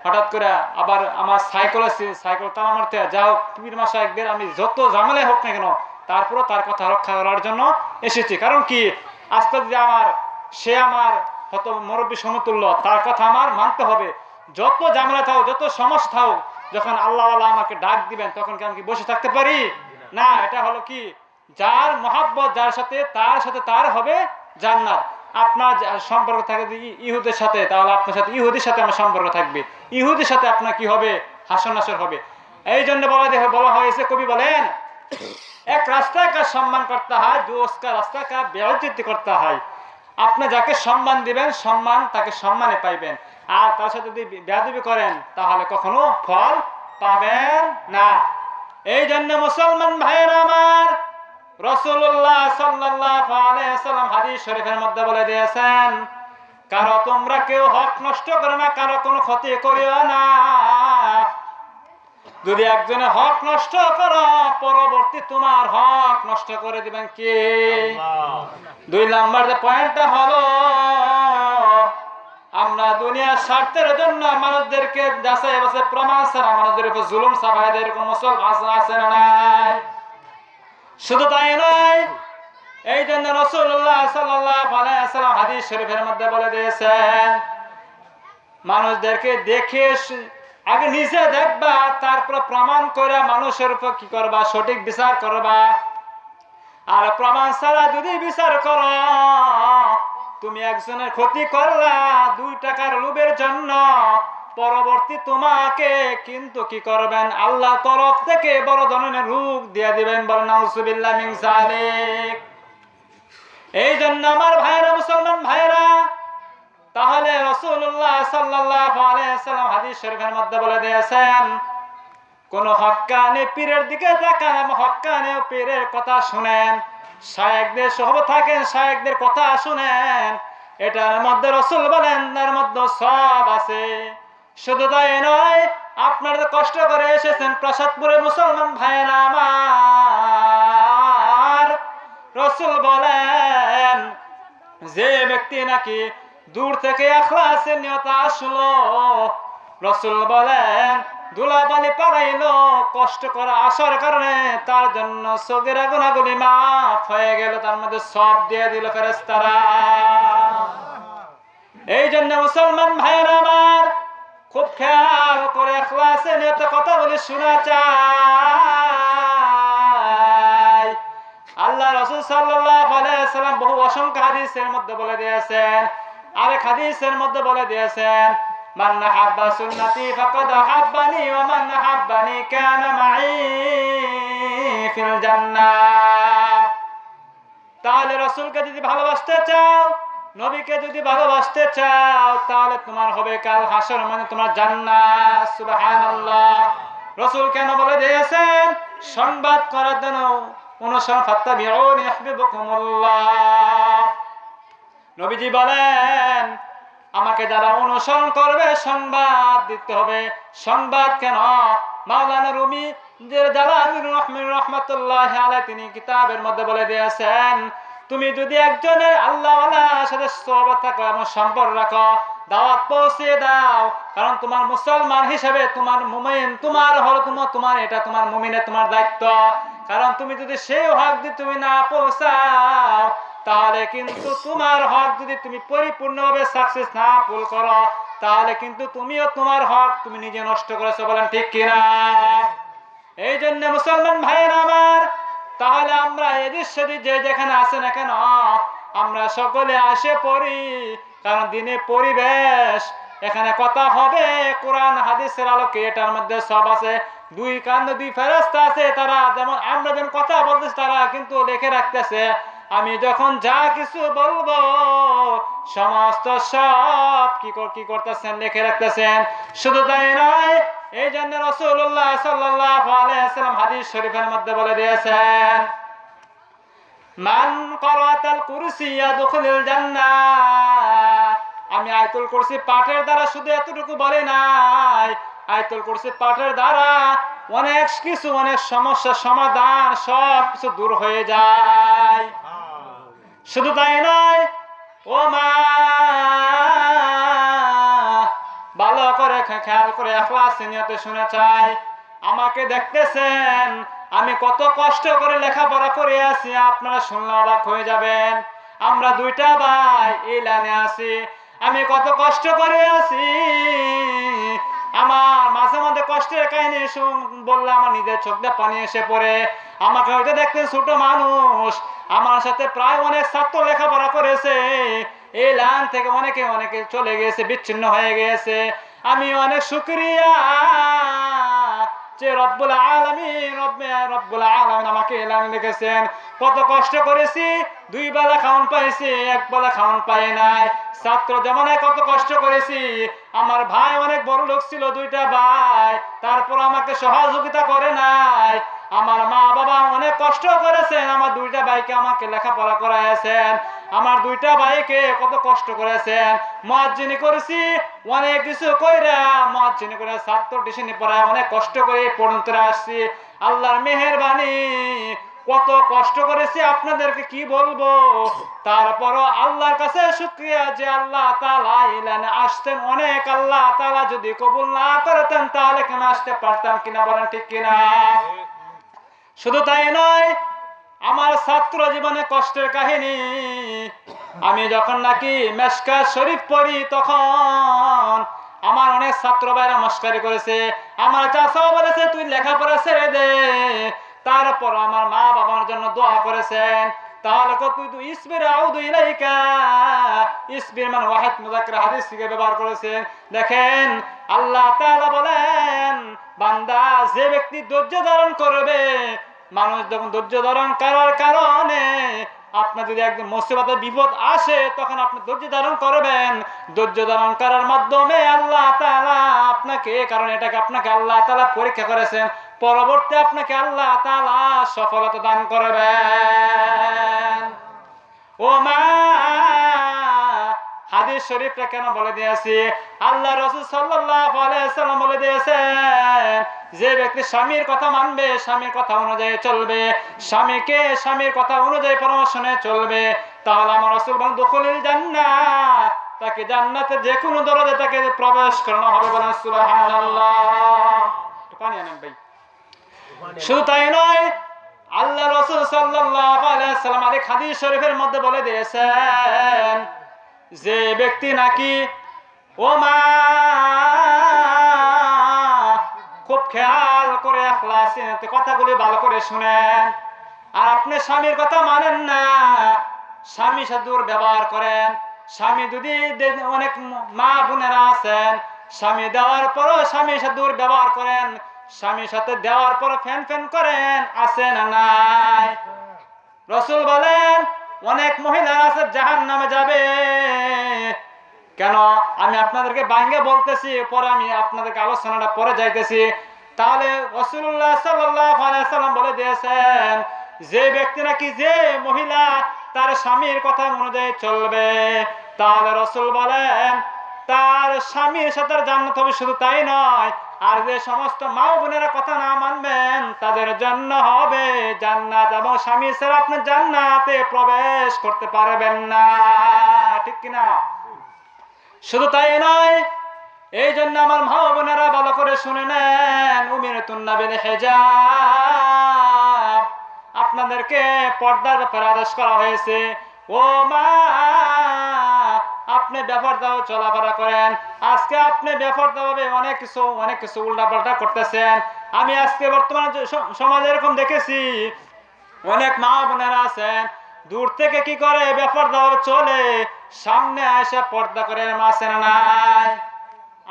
A: হঠাৎ করে আবার আমার সাইকেল আছে, সাইকেল টানা মারতে যাও পীর মাশায়েখদের, আমি যত ঝামেলাই হোক না কেন তারপরও তার কথা রক্ষা করার জন্য এসেছি। কারণ কি আজকে যদি সে আমার হয়তো মুরব্বী সমতুল্য, তার কথা আমার মানতে হবে। যত ঝামেলা থাও, যত সমস্যা থাও, যখন আল্লাহ আমাকে ডাক দিবেন তখন কি আমি কি বসে থাকতে পারি? না। এটা হলো কি, যার মহব্বত যার সাথে, তার সাথে তার হবে জান্নাত। আপনার সম্পর্ক থাকে যদি ইহুদের সাথে, তাহলে আপনার সাথে ইহুদির সাথে আমার সম্পর্ক থাকবে, ইহুদির সাথে আপনার কি হবে, হাসর নাসর হবে। এই জন্য বলা হয়েছে, কবি বলেন এক রাস্তা কা সম্মান করতে হয়, দুসকা রাস্তা কা বেইজ্জতি করতে হয়। আপনি যাকে সম্মান দিবেন সম্মান তাকে সম্মানে পাইবেন, আর তার সাথে যদি বেয়াদবি করেন তাহলে কখনো ফল পাবেন না। এই জন্য মুসলমান ভাইয়েরা আমার, রাসূলুল্লাহ সাল্লাল্লাহু আলাইহি ওয়াসাল্লাম হাদিস শরীফের মধ্যে বলে দিয়েছেন, কারো তোমরা কেউ হক নষ্ট করো না, কারো কোনো ক্ষতি করিও না। যদি একজনে হক নষ্ট করো, পরবর্তী তোমার হক নষ্ট করে দিবেন কে? দুই নাম্বার যে পয়েন্টটা হলো, আমরা দুনিয়ার স্বার্থের জন্য মানুষদেরকে যাচাই বাছাই প্রমাণ ছাড়া মানুষদের উপর জুলুম চাপাই এরকম মুসলমান আছে না নাই? শুধু তাই নয়, এই জন্য রাসূলুল্লাহ সাল্লাল্লাহু আলাইহি ওয়াসাল্লাম হাদিস শরীফের মধ্যে বলে দিয়েছেন, মানুষদেরকে দেখে আগে নিজে দেখবা, তারপর প্রমাণ করে মানুষের উপর কি করবা, সঠিক বিচার করবা। আর প্রমাণ ছাড়া যদি বিচার করো, তুমি একজনের ক্ষতি করলা 2 টাকার লোভের জন্য, পরবর্তী তোমাকে কিন্তু কি করবেন, আল্লাহ তরফ থেকে বড় ধরনের রোগ দিয়ে দিবেন, বলেন নাউজুবিল্লাহ মিন যালিক। এই জন্য আমার ভাইরা, মুসলমান ভাইরা, তাহলে রাসূলুল্লাহ সাল্লাল্লাহু আলাইহি ওয়াসাল্লাম হাদিস শরীফের মধ্যে বলে দিয়েছেন, কোন হক্কানি পীরের দিকে তাকান, হক্কানি পীরের কথা শুনেন, শায়েখদের সোহবত থাকেন, শায়েখদের কথা শুনেন, এটার মধ্যে রাসূল বলেন এর মধ্যে সওয়াব আছে। শুধু তাই নয়, আপনারা কষ্ট করে এসেছেন প্রাসাদপুরে মুসলমান ভাইরা আমার, রাসূল বলেন যে ব্যক্তি নাকি দূর থেকে ইখলাসের নিয়তে আসলো, রাসূল বলেন ধুলাবালি পাড়াইলো, কষ্ট করে আসার কারণে তার জন্য সগীরা গুনাহগুলি মাফ হয়ে গেল, তার মধ্যে সওয়াব দিয়ে দিল ফেরেশতারা। এই জন্য মুসলমান ভাইরা আমার, খুব খেয়াল করে ইখলাসের নিয়তে কথাগুলি শোনা চাই। আল্লাহ রাসূল সাল্লাল্লাহু আলাইহি ওয়াসাল্লাম বহু অসংখ্য হাদিসের মধ্যে বলে দিয়েছেন, আরেক হাদিসের মধ্যে বলে দিয়েছেন, মান আহাব্বা সুন্নতি ফাকাদ আহাব্বানি ওয়া মান আহাব্বানি কানা মাই ফিল জান্নাহ। তাহলে রাসূলকে যদি ভালোবাসতে চাও নবীকে যদি ভালোবাসতে চাও তাহলে তোমার হবে কাল হাসর মানে তোমার জান্নাত। সুবহানাল্লাহ। রাসূল কেন বলে দিয়েছেন? সংবাদ করার জন্য, অনুসরণ ফাত্তাবিউনি ইউহিব্বুকুমুল্লাহ। নবীজি বলেন আমাকে যারা অনুসরণ করবে সংবাদ দিতে হবে। সংবাদ কেন? মাওলানা রুমি যে জালালুর রহমান রাহমাতুল্লাহ আলাইহি তিনি কিতাবের মধ্যে বলে দিয়েছেন, তুমি যদি একজনের আল্লাহওয়ালার সাথে সোহবত থাকো এবং সম্পর্ক রাখো, দাওয়াত পৌঁছে দাও, কারণ তোমার মুসলমান হিসেবে তোমার মুমিন, তোমার হলো তোমার এটা তোমার মুমিনের তোমার দায়িত্ব। কারণ তুমি যদি সেই হক দিয়ে তুমি না পৌঁছাও তাহলে কিন্তু তোমার হক যদি তুমি পরিপূর্ণভাবে সাকসেস না ফুল করো তাহলে কিন্তু তুমিও তোমার হক তুমি নিজে নষ্ট করেছো। বলেন ঠিক কিনা? এই জন্য মুসলমান ভাইয়েরা আমার, তাহলে আমরা এদিক সেদিক যে যেখানে আছেন না কেন আমরা সকলে আসে পড়ি, কারণ দিনে পরিবেশ এখানে কথা হবে কোরআন হাদিসের আলোকে, এটার মধ্যে সব আছে। দুই কান্দে দুই ফেরেশতা আছে, তারা যেমন আমরা যেমন কথা বলতেছি তারা কিন্তু লিখে রাখতেছে। আমি যখন যা কিছু বলবো সমস্ত সব কি করতেছেন? লিখে রাখতেছেন। শুধু তাই নয়, এই জন্য রাসূলুল্লাহ সাল্লাল্লাহু আলাইহি ওয়াসাল্লাম হাদিস শরীফের মধ্যে বলে দিয়েছেন, মান ক্বারাআতাল কুরসি ইয়াদখুলুল জান্নাহ। আমি আয়াতুল কুরসি পাঠের দ্বারা শুধু এতটুকু বলে নাই, আয়াতুল কুরসি পাঠের দ্বারা অনেক কিছু, অনেক সমস্যার সমাধান সব কিছু দূর হয়ে যায়। শুধু তাই নয়, ও মা ভালো করে খেয়াল করে ইখলাস নিয়তে শুনে চাই, আমাকে দেখতেছেন আমি কত কষ্ট করে লেখাপড়া করে আছি, আপনারা শুনলে অবাক হয়ে যাবেন। আমরা দুইটা ভাই এই লাইনে আছি, আমি কত কষ্ট করে আছি। আমার মাঝে মাঝে কষ্টের কাহিনী বললে আমার নিজের চোখ দিয়ে পানি এসে পড়ে। আমাকে হয়তো দেখতেন ছোট মানুষ, আমার সাথে প্রায় অনেক ছাত্র লেখাপড়া করেছে, এই লাইন থেকে অনেকে অনেকে চলে গেছে, বিচ্ছিন্ন হয়ে গেছে। আমি অনেক শুকরিয়া যে রব্বুল আলামিন আমাকে এই লাইন লিখেছেন। কত কষ্ট করেছি, দুই বেলা খাওয়ান পাইছি, এক বেলা খাওয়ান পাই নাই। ছাত্র জমানায় কত কষ্ট করেছি, আমার ভাই অনেক বড় লোক ছিল, দুইটা ভাই, তারপর আমাকে সহযোগিতা করে নাই। আমার মা বাবা অনেক কষ্ট করেছেন, আমার দুইটা ভাইকে আমাকে লেখাপড়া করাইছেন, আমার দুইটা ভাইকে কত কষ্ট করেছেন। মুয়াজ্জিনি করেছি, অনেক কিছু কইরা মুয়াজ্জিনি করে ছাত্র টিউশনি পড়ায় অনেক কষ্ট করে পর্যন্ত আসছি। আল্লাহর মেহেরবানি, কত কষ্ট করেছি আপনাদেরকে কি বলবো। তারপরও আল্লাহর কাছে শুকরিয়া যে আল্লাহ তাআলা ইলানে আসতেন অনেক, আল্লাহ তাআলা যদি কবুল না করতেন তাহলে কেন আসতে পারতাম কিনা? বলেন ঠিক কিনা? শুধু তাই নয়, আমার ছাত্র জীবনে কষ্টের কাহিনী, আমি যখন নাকি মেশকাত শরীফ পড়ি তখন আমার অনেক ছাত্র ভাইরা মস্কারি করেছে, আমার চাচাও বলেছে তুই লেখাপড়া ছেড়ে দে। তারপর আমার মা বাবার জন্য দোয়া করেছেন। তাহলে তুই তো ইসবির আউযু ইলাইকা, ইসবির মানে ওয়াহিদ মুযাক্কার হাদিস থেকে ব্যবহার করেছেন। দেখেন আল্লাহ তাআলা বলেন, বান্দা যে ব্যক্তি ধৈর্য ধারণ করবে, মানুষ যখন ধৈর্য ধারণ করার কারণে আপনার যদি একদম মুসিবতের বিপদ আসে তখন আপনি ধৈর্য ধারণ করবেন। ধৈর্য ধারণ করার মাধ্যমে আল্লাহ তাআলা আপনাকে, কারণ এটাকে আপনাকে আল্লাহ তাআলা পরীক্ষা করেছেন, পরবর্তী আপনাকে আল্লাহ তাআলা সফলতা দান করবেন। ও মা, হাদিস শরীফটা কেন বলে দিয়েছি? আল্লাহ রাসূল সাল্লাল্লাহু আলাইহি ওয়াসাল্লাম বলে দিয়েছেন, যে ব্যক্তি স্বামীর কথা মানবে, স্বামীর কথা অনুযায়ী চলবে, স্বামীকে স্বামীর কথা অনুযায়ী পরামর্শ নিয়ে চলবে, তাহলে আমার রাসূল বলেন দুখুলুল জান্নাহ, তাকে জান্নাতে যে কোনো দরজায় তাকে প্রবেশ করানো হবে। বলেন সুবহানাল্লাহ। একটু পানি আনেন ভাই। শুধু তাই নয়, আল্লাহ রাসূল সাল্লাল্লাহু আলাইহি ওয়াসাল্লাম আরেক হাদিস শরীফের মধ্যে বলে দিয়েছেন, যে ব্যক্তি নাকি, ও মা খুব খেয়াল করে ইখলাস নিয়ে কথাগুলি ভালো করে শুনেন, আর আপনি স্বামীর কথা মানেন না, স্বামীর সাথে দুর্ব্যবহার করেন, স্বামী যদি অনেক মা বোনেরা আছেন স্বামী দেওয়ার পরও স্বামীর সাথে দুর্ব্যবহার করেন, স্বামীর সাথে দেওয়ার পর ফ্যান ফ্যান করেন, আছে না নাই? রাসূল বলেন অনেক মহিলা আছে জাহান্নামে যাবে। কেন আমি আপনাদেরকে বাঙ্গে বলতেছি, পরে আমি আপনাদেরকে আলোচনাটা পরে যাইতেছি। তাহলে রাসূলুল্লাহ সাল্লাল্লাহু আলাইহি সাল্লাম বলে দিয়েছেন, যে ব্যক্তি নাকি, যে মহিলা তার স্বামীর কথা অনুযায়ী চলবে, তাহলে রাসূল বলেন তার স্বামীর সাথে জান্নাত হবে। শুধু তাই নয়, আর যে সমস্ত মা বোনেরা কথা না মানবেন তাদের জন্য হবে জান্নাত, এবং স্বামী ছাড়া আপনি জান্নাতে প্রবেশ করতে পারবেন না। ঠিক কিনা? শুধু তাই নয়, এই জন্য আমার মা বোনেরা ভালো করে শুনে নেন, উমিরতুন বিল হিজাব, আপনাদেরকে পর্দার ব্যাপারে আদেশ করা হয়েছে। ও মা, আপনি বেপরদাও চলাফেরা করেন। আজকে আপনি বেপরদাভাবে অনেক কিছু উল্টাপাল্টা করতেছেন। আমি আজকে বর্তমান সমাজে এরকম দেখেছি, অনেক মা বোনেরা আছেন দূর থেকে কি করে বেপরদাভাবে চলে, সামনে এসে পর্দা করে মাসেন নাই।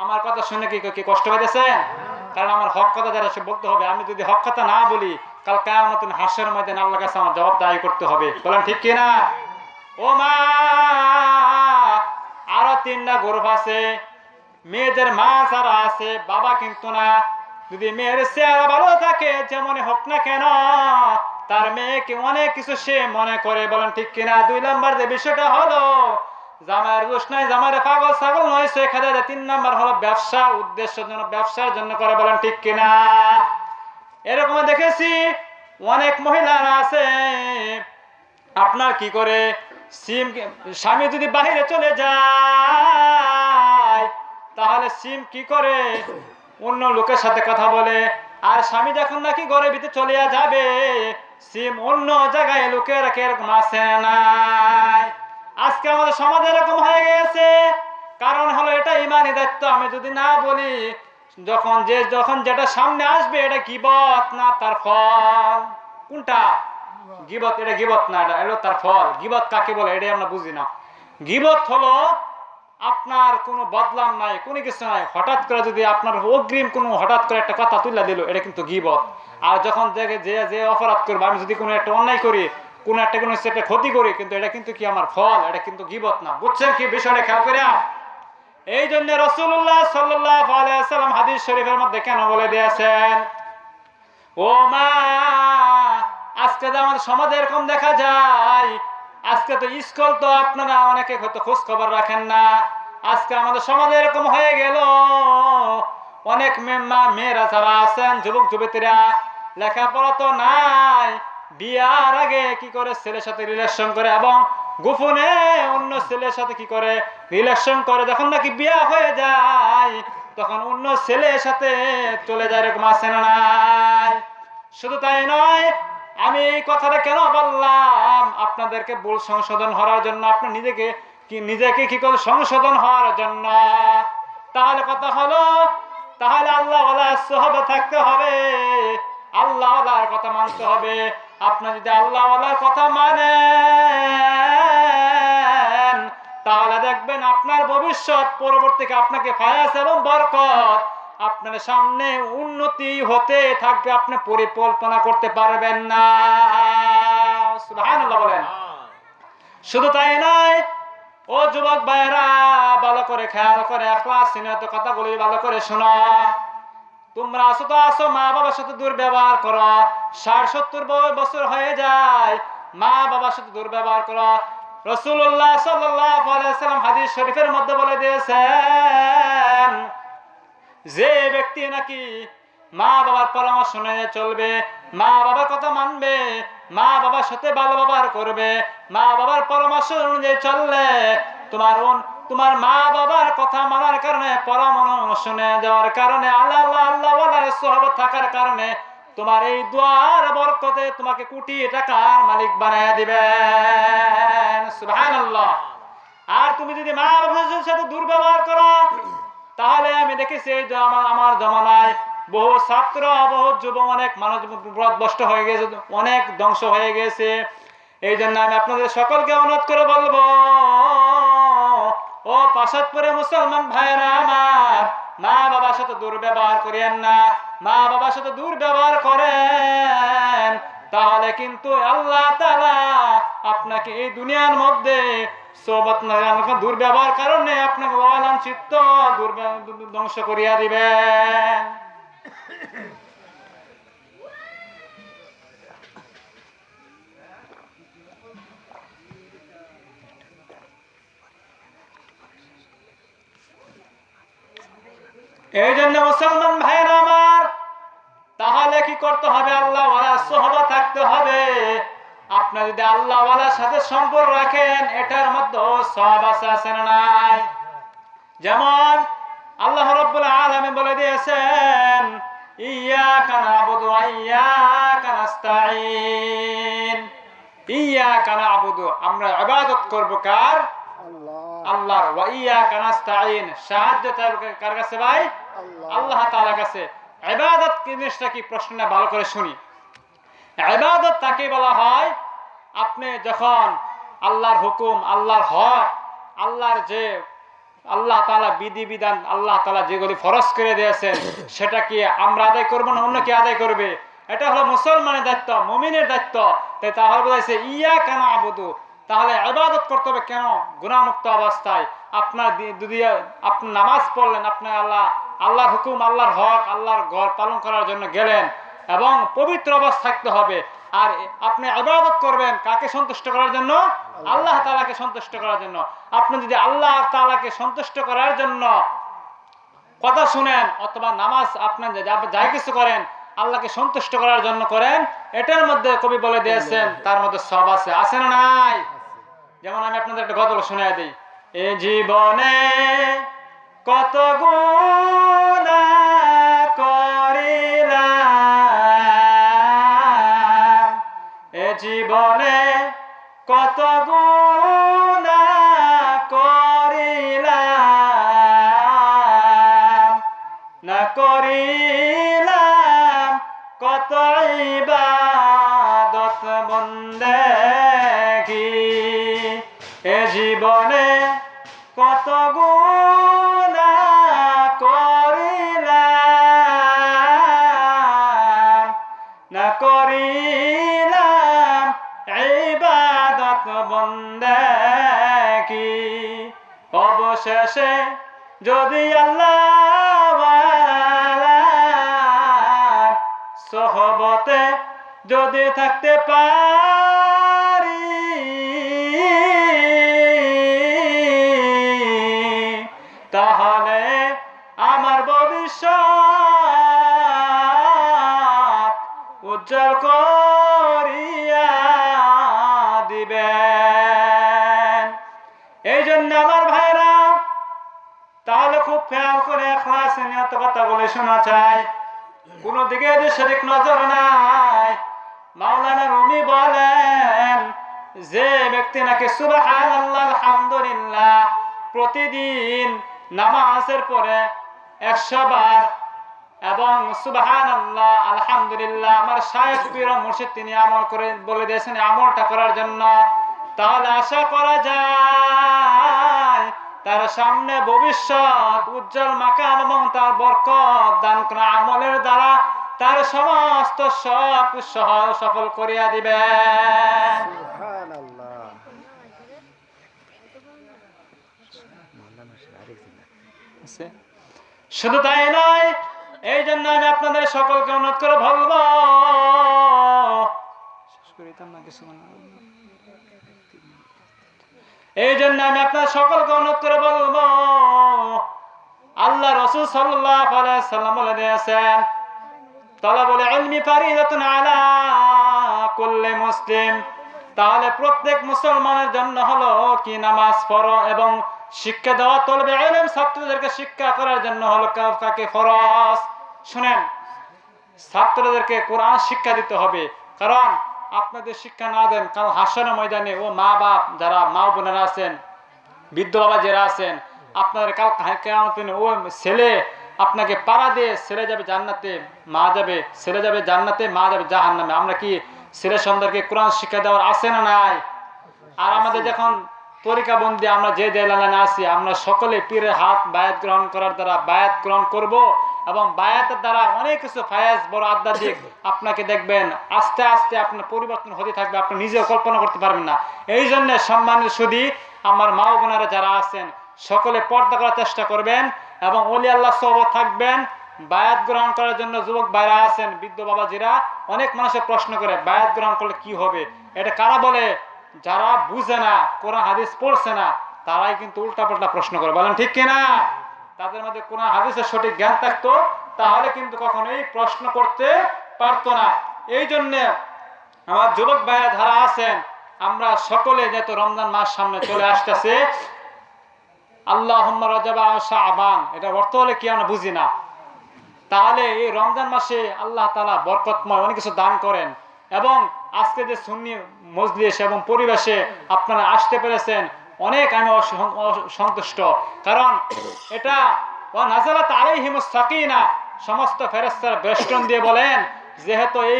A: আমার কথা শুনে কি কষ্ট পাইতেছেন? কারণ আমার হক কথা যারা সে বলতে হবে। আমি যদি হক কথা না বলি, কাল কিয়ামতের হাসরের ময়দানে আল্লাহর কাছে আমার জবাব দায়ী করতে হবে। বলেন ঠিক কিনা? ও মা, আরো 3টা গ্রুপ আছে। মেয়েদের মা যারা আছে, বাবা কিন্তু না। যদি মেয়ের চেহারা ভালো থাকে, যেমন হোক না কেন, তার মেয়েকে অনেক কিছু সে মনে করে। বলেন ঠিক কিনা? 2 নাম্বার যে বিষয়টা হলো, জামাইয়ের দোষ নাই, জামাইয়ের পাগল ছাগল নয়, সেখানে 3 নাম্বার হলো ব্যবসা, উদ্দেশ্যের জন্য, ব্যবসার জন্য করে। বলেন ঠিক কিনা? এরকম দেখেছি অনেক মহিলারা আছে, আপনার কি করে, সিম, স্বামী যদি বাহিরে চলে যায় তাহলে সিম কি করে, অন্য লোকের সাথে কথা বলে। আর স্বামী যখন নাকি ঘরের ভিতরে চলে যাবে, সিম অন্য জায়গায় লুকিয়ে রাখে। এরকম আছে নাই? আজকে আমাদের সমাজে এরকম হয়ে গেছে। কারণ হলো এটা ইমানি দায়িত্ব। আমি যদি না বলি, যখন যেটা সামনে আসবে, এটা গীবত না তার ফল? কোনটা গীবত? এটা গীবত না, এটা হলো তার ফল। গীবত কাকে বলে এটাই আমরা বুঝি না। গীবত হলো আপনার কোনো বদলাম নাই, কোনো কিছু নাই, হঠাৎ করে যদি আপনার অগ্রিম কোনো হঠাৎ করে একটা কথা তুলে দিল, এটা কিন্তু গীবত। আর যখন যে অপরাধ করবে, আমি যদি কোনো একটা অন্যায় করি, কোনো একটা ক্ষতি করি, কিন্তু এটা কিন্তু কি আমার ফল, এটা কিন্তু গীবত না। বুঝছেন কি বিষয়টা খেয়াল করে? এই জন্য রাসূলুল্লাহ সাল্লাল্লাহু আলাইহি ওয়াসাল্লাম হাদিস শরীফের মধ্যে কেন বলে দিয়েছেন, ও মা, আজকে তো আমাদের সমাজে এরকম দেখা যায়। আজকে তো স্কুল তো আপনারা অনেকে হয়তো খোঁজ খবর রাখেন না। আজকে আমাদের সমাজে এরকম হয়ে গেল, অনেক মেয়েরা যারা আছেন, যুবক যুবতীরা, লেখাপড়া তো নাই, বিয়ার আগে কি করে ছেলের সাথে রিলেশন করে, এবং গোপনে অন্য ছেলের সাথে কি করে রিলেশন করে। যখন নাকি বিয়া হয়ে যায়, তখন অন্য ছেলের সাথে চলে যায়। এরকম আছে না নাই? শুধু তাই নয়, আমি এই কথাটা কেন বললাম, আপনাদেরকে ভুল সংশোধন হওয়ার জন্য, আপনি নিজেকে কি করে সংশোধন হওয়ার জন্য। তাহলে কথা হলো, তাহলে আল্লাহ ওয়ালার সোহবতে থাকতে হবে, আল্লাহ ওয়ালার কথা মানতে হবে। আপনি যদি আল্লাহ ওয়ালার কথা মানেন, তাহলে দেখবেন আপনার ভবিষ্যৎ, পরবর্তীকে আপনাকে ফায়াজ এবং বরকত, আপনার সামনে উন্নতি হতে থাকবে, আপনি পরিকল্পনা করতে পারবেন না। সুবহানাল্লাহ বলেন। শুধু তাই নয়, ও যুবক ভাইরা, ভালো করে খেয়াল করে ইখলাস নিয়ত কথাগুলি ভালো করে শোনো। তোমরা আসো মা বাবার সাথে দুর্ব্যবহার করো, 60-70 বছর হয়ে যায়, মা বাবার সাথে দুর্ব্যবহার করো। রাসূলুল্লাহ সাল্লাল্লাহু আলাইহি ওয়াসাল্লাম হাদিস শরীফের মধ্যে বলে দিয়েছেন, যে ব্যক্তি নাকি মা বাবার পরামর্শ নিয়ে চলবে, মা বাবার কথা মানবে, মা বাবার সাথে ভালো ব্যবহার করবে, মা বাবার পরামর্শ অনুযায়ী চললে, তোমার মা বাবার কথা মানার কারণে, পরামর্শ নিয়ে যাওয়ার কারণে, আল্লাহ ওয়ালার সোহবত থাকার কারণে, তোমার এই দুয়ার বরকতে তোমাকে কোটি টাকার মালিক বানায় দিবেন। সুবহানাল্লাহ। আর তুমি যদি মা বাবার সাথে দুর্ব্যবহার করো, তাহলে আমি দেখেছি আমার জমানায় বহু ছাত্র, বহু যুব, অনেক মানুষ পথভ্রষ্ট হয়ে গেছে, অনেক ধ্বংস হয়ে গেছে। এই জন্য আমি আপনাদের সকলকে অনুরোধ করে বলবো, ও পাশ্চাত্যপুরে মুসলমান ভাইরা আমার, মা বাবার সাথে দুর্ব্যবহার করেন না। মা বাবার সাথে দুর্ব্যবহার করেন, তাহলে কিন্তু আল্লাহ তাআলা আপনাকে এই দুনিয়ার মধ্যে সোহবত না দুর্ব্যবহার কারণে আপনাকে অলাঞ্ছিত ধ্বংস করিয়া দিবেন। এই জন্য মুসলমান ভাইরা আমার, তাহলে কি করতে হবে? আল্লাহ ওয়ালা সোহবত থাকতে হবে। আপনি যদি আল্লাহ ওয়ালার সাথে সম্পর্ক রাখেন, এটার মধ্যে সওয়াব আছে না নাই? যেমন আল্লাহ রাব্বুল আলামিন বলে দিয়েছেন, ইয়াকা না'বুদু ওয়া ইয়াকা নাস্তাঈন। ইয়াকা না'বুদু, আমরা ইবাদত করব কার? আল্লাহর। ওয়া ইয়াকা নাস্তাঈন, সাহায্য কার কাছে ভাই? আল্লাহ তাআলার কাছে। ইবাদত জিনিসটা কি, প্রশ্নটা ভালো করে শুনি। ইবাদত তাকে বলা হয়, আপনি যখন আল্লাহর হুকুম, আল্লাহর হক, আল্লাহর যে আল্লাহ তাআলা বিধিবিধান আল্লাহ তাআলা যেগুলি ফরজ করে দিয়েছেন, সেটা কি আমরা আদায় করব না অন্য কে আদায় করবে? এটা হলো মুসলমানের দায়িত্ব, মুমিনের দায়িত্ব। তাই তাহলে বলেছে ইয়াকা না'বুদু, তাহলে ইবাদত করতে হবে কেন? গুনাহমুক্ত অবস্থায়। আপনার যদি আপনি নামাজ পড়লেন, আপনি আল্লাহর হুকুম, আল্লাহর হক, আল্লাহর ঘর পালন করার জন্য গেলেন এবং পবিত্র অবস্থা থাকতে হবে। আর আপনি ইবাদত করবেন কাকে সন্তুষ্ট করার জন্য? আল্লাহ তাআলাকে সন্তুষ্ট করার জন্য। আপনি যদি আল্লাহ তাআলাকে সন্তুষ্ট করার জন্য কথা শুনেন অথবা নামাজ আপনি যাই কিছু করেন আল্লাহকে সন্তুষ্ট করার জন্য করেন, এটার মধ্যে কবি বলে দিয়েছেন তার মধ্যে সওয়াব আছে না নাই? যেমন আমি আপনাদের একটা গজল শুনিয়ে দিই। এ জীবনে কত গুনাহ করিলাম, এ জীবনে কত গুনাহ করিলাম, না করিলাম কত ইবাদত বন্দেগি, এ জীবনে কত গুনাহ করিলাম, না করিলাম ইবাদত বন্দেগি, অবশেষে যদি আল্লাহ ওয়ালার সোহবতে যদি থাকতে পারি, তাহলে আমার ভবিষ্যৎ উজ্জ্বল করিয়া দিবেন। এই জন্য আমার ভাইরা, তাহলে খুব খেয়াল করে ইখলাস নিয়ত কথা বলে শোনা চাই, কোন দিকে সেদিক নজর নাই। মাওলানা রুমি বলেন, যে ব্যক্তি নাকি সুবহানাল্লাহ আলহামদুলিল্লাহ প্রতিদিন নামাজের পরে 100 বার এবং সুবহানাল্লাহ আলহামদুলিল্লাহ, আমার শায়েখ পীর মুর্শিদ তিনি আমল করে বলে দিয়েছেন আমলটা করার জন্য, তাহলে আশা করা যায় তার সামনে ভবিষ্যৎ উজ্জ্বল মাকাম এবং তার বরকত দান করা আমলের দ্বারা তার সমস্ত সব সফল করিয়া দিবেন। সুবহানাল্লাহ। শুধু তাই নয়, এই জন্য আমি আপনাদের সকলকে অনুরোধ করে বলবো, এই জন্য আমি আপনার সকলকে অনুরোধ করে বলবো, আল্লাহ রাসূল সাল্লাল্লাহু আলাইহি ওয়াসাল্লাম বলে দিয়েছেন, তালাবুল ইলমি ফারিদাতুন আলা কুল্লি মুসলিম, তাহলে প্রত্যেক মুসলমানের জন্য হলো কি নামাজ পড়ো এবং শিক্ষা দেওয়া, তলবে ইলম ছাত্রদেরকে শিক্ষা করার জন্য হলো কাকে ফরজ। শুনেন, ছাত্রদেরকে কোরআন শিক্ষা দিতে হবে, কারণ আপনাদের শিক্ষা না দেন কারণ হাসরের ময়দানে ও মা বাপ যারা মা বোনেরা আছেন, বৃদ্ধ বাবা যারা আছেন, আপনাদের কাল কিয়ামতের দিনে ও ছেলে আপনাকে পাড়া দিয়ে ছেলে যাবে জান্নাতে, মা যাবে, ছেলে যাবে জান্নাতে, মা যাবে জাহান্নামে। আমরা কি ছেলে সন্তানকে কোরআন শিক্ষা দেওয়ার আছে না নাই? আর আমাদের যখন তরিকাবন্দি আমরা যে দেলানে আছি, আমরা সকলে পীরের হাত বায়াত গ্রহণ করার দ্বারা বায়াত গ্রহণ করব এবং বায়াতের দ্বারা অনেক কিছু ফায়াজ বড় আধ্যাত্মিক আপনাকে দেখবেন আস্তে আস্তে আপনার পরিবর্তন হতে থাকবে, আপনি নিজেও কল্পনা করতে পারবেন না। এই জন্য সম্মানের সুধী আমার মা বোনেরা যারা আছেন সকলে পর্দা করার চেষ্টা করবেন এবং ওলি আল্লাহ সোহবত থাকবেন। বায়াত গ্রহণ করার জন্য যুবক ভাইরা আছেন, বৃদ্ধ বাবাজিরা, অনেক মানুষের প্রশ্ন করে বায়াত গ্রহণ করলে কি হবে, এটা কারা বলে? যারা বুঝে না, কোরআন হাদিস পড়ছে না, তারাই কিন্তু উল্টাপাল্টা প্রশ্ন করে, বলেন ঠিক কিনা? তাদের মধ্যে কোরআন হাদিসের সঠিক জ্ঞান থাকতো তাহলে কিন্তু কখনোই প্রশ্ন করতে পারতো না। এই জন্যে আমার যুবক ভাইরা যারা আছেন, আমরা সকলে যেহেতু রমজান মাস সামনে চলে আসতেছে, আল্লাহুম্মা রাজাব আও শাবান, এটা অর্থ হলে কি আমরা বুঝি না। তাহলে এই রমজান মাসে আল্লাহ তাআলা বরকতময় অনেক কিছু দান করেন এবং আজকে যে সুন্নি মজলিস এবং পরিবেশে আপনারা আসতে পেরেছেন অনেক আমি সন্তুষ্ট, কারণ এটা নাযালাত আলাইহিমুস সাকিনা, সমস্ত ফেরেশতারা বেষ্টন দিয়ে বলেন যেহেতু এই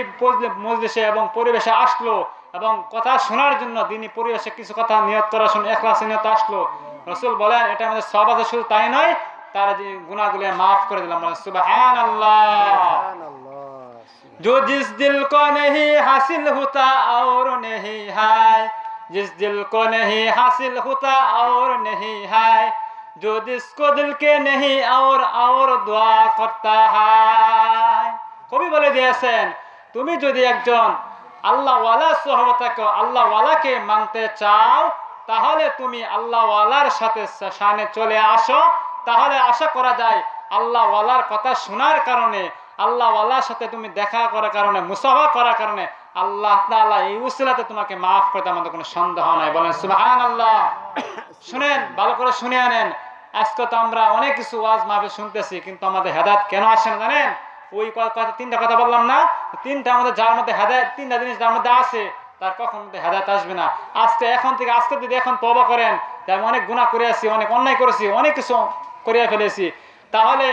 A: মজলিসে এবং পরিবেশে আসলো এবং কথা শোনার জন্য দিনী পরিবেশে কিছু কথা নিয়ত করা শুনে ইখলাসে নিয়ত আসলো, রাসূল বলেন এটা আমাদের সওয়াব আছে, শুধু তাই নয় তার যে গুনাহগুলো মাফ করে দিলাম। সুবহানাল্লাহ। जो जिस दिल को नहीं हासिल होता और नहीं है, जिस दिल को नहीं हासिल होता और नहीं है, जो जिसको दिल के नहीं और दुआ करता है। কবি বলে দিয়েছেন তুমি যদি একজন আল্লাহ ওয়ালা সোহবতকে আল্লাহ ওয়ালাকে মানতে চাও তাহলে তুমি আল্লাহ ওয়ালার সাথে শানে চলে আসো, তাহলে আশা করা যায় আল্লাহ ওয়ালার কথা শোনার কারণে, আল্লাহ ওয়ালার সাথে তুমি দেখা করার কারণে, মুসাফা করার কারণে আল্লাহ তাআলা এই উসিলাতে তোমাকে মাফ করতে আমাদের কোনো সন্দেহ নাই, বলেন সুবহানাল্লাহ। শুনেন, ভালো করে শুনে আনেন, আজকে তো আমরা অনেক কিছু ওয়াজ মাহফিল শুনতেছি কিন্তু আমাদের হেদায়েত কেন আসে না জানেন? ওই কথা তিনটা কথা বললাম না, তিনটা আমাদের যার মধ্যে হেদায়েত, তিনটা জিনিস যার মধ্যে আছে তার কখন মধ্যে হেদায়েত আসবে না। আজকে যদি এখন তওবা করেন যে আমি অনেক গুনাহ করে আছি, অনেক অন্যায় করেছি, অনেক কিছু করিয়া ফেলেছি, তাহলে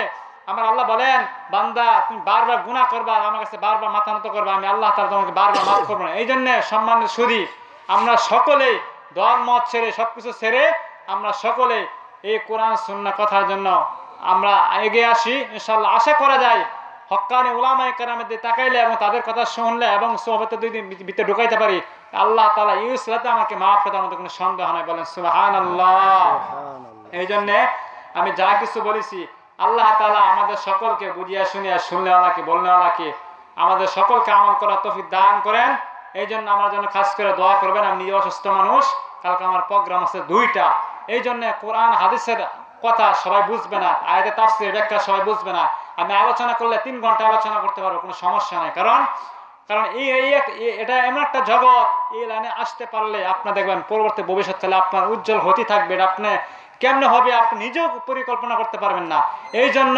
A: আমার আল্লাহ বলেন বান্দা তুমি বারবার গুনাহ করবা আর আমার কাছে বারবার মাথা নত করবা, আমি আল্লাহ তাআলা তোমাকে বারবার মাফ করব না। এই জন্য সম্মানের সুধী আমরা সকলে দল মত ছেড়ে সবকিছু ছেড়ে আমরা সকলে এই কোরআন সুন্নাহ কথার জন্য আমরা এগিয়ে আসি। ইনশাআল্লাহ আশা করা যায় হক্কানি উলামায়ে কেরামের দিকে তাকাইলে এবং তাদের কথা শুনলে এবং সোহবতের দুই দিন ভিতরে ঢুকাইতে পারি, আল্লাহ তাআলা এই উসিলাতে আমাকে মাফ করতে আমাদের কোনো সন্দেহ নাই, বলেন সুবহানাল্লাহ। এই জন্য আমি যা কিছু বলেছি আল্লাহ তাআলা আমাদের সকলকে বুঝিয়া শুনিয়া শুনলেওয়ালাকে বলনেওয়ালাকে আমাদের সকলকে আমল করার তৌফিক দান করেন। এই জন্য আমার জন্য খাস করে দোয়া করবেন। আমি নিজে অসুস্থ মানুষ, কালকে আমার প্রোগ্রাম আছে 2টা, এই জন্য কোরআন হাদিসের কথা সবাই বুঝবে না, আয়াতের তাফসীর ব্যাখ্যা সবাই বুঝবে না। আমি আলোচনা করলে 3 ঘন্টা আলোচনা করতে পারবো, কোনো সমস্যা নেই। কারণ এটা এমন একটা জগৎ, এই লাইনে আসতে পারলে আপনার দেখবেন পরবর্তী ভবিষ্যৎকালে আপনার উজ্জ্বল হতে থাকবে। আপনি কেমনে হবে আপনি নিজেও পরিকল্পনা করতে পারবেন না। এই জন্য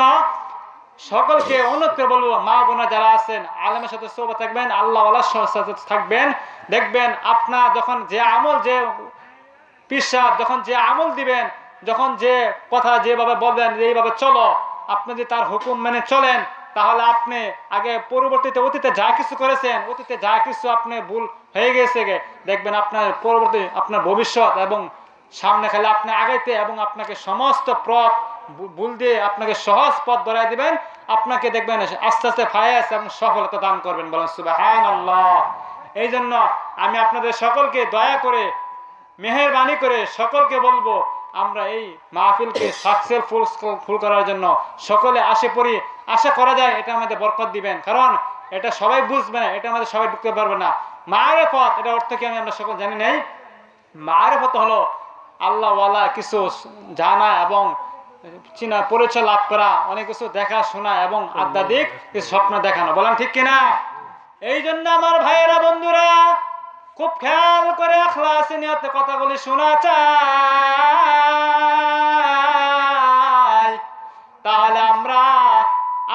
A: সকলকে অনুরোধ করে বলবো, মা বোনা যারা আছেন আলেমের সাথে সোহবত থাকবেন, আল্লাহ ওয়ালার সাথে থাকবেন। দেখবেন আপনার যখন যে আমল, যে পিসাব যখন যে আমল দিবেন, যখন যে কথা যেভাবে বলবেন এইভাবে চলো, আপনি যদি তার হুকুম মেনে চলেন তাহলে আপনি আগে পরবর্তীতে অতীতে যা কিছু করেছেন, অতীতে যা কিছু আপনি ভুল হয়ে গেছে দেখবেন আপনার পরবর্তী আপনার ভবিষ্যৎ এবং সামনে খালি আপনি আগাইতে এবং আপনাকে সমস্ত পথ ভুল দিয়ে আপনাকে সহজ পথ ধরাই দিবেন, আপনাকে দেখবেন আস্তে আস্তে ফায়েজ এবং সফলতা দান করবেন, বলেন সুবহানাল্লাহ। এই জন্য আমি আপনাদের সকলকে দয়া করে মেহেরবানি করে সকলকে বলবো আমরা এই মাহফিলকে সাকসেসফুল করার জন্য সকলে আশা করা যায় এটা আমাদের বরকত দিবেন। কারণ এটা সবাই বুঝবে না, এটা আমাদের সবাই ঢুকতে পারবে না। মারিফত এটা অর্থ কি আমরা সকল জানি নাই। মারিফত হলো আল্লাহ ওয়ালা কিছু জানা এবং চিনা পরিচয় লাভ করা, অনেক কিছু দেখা শোনা এবং আধ্যাত্মিক কিছু স্বপ্ন দেখানো, বলেন ঠিক কিনা? এই জন্য আমার ভাইয়েরা বন্ধুরা খুব খেয়াল করে ইখলাসে নিয়তে কথাগুলি শোনা চাই, তাহলে আমরা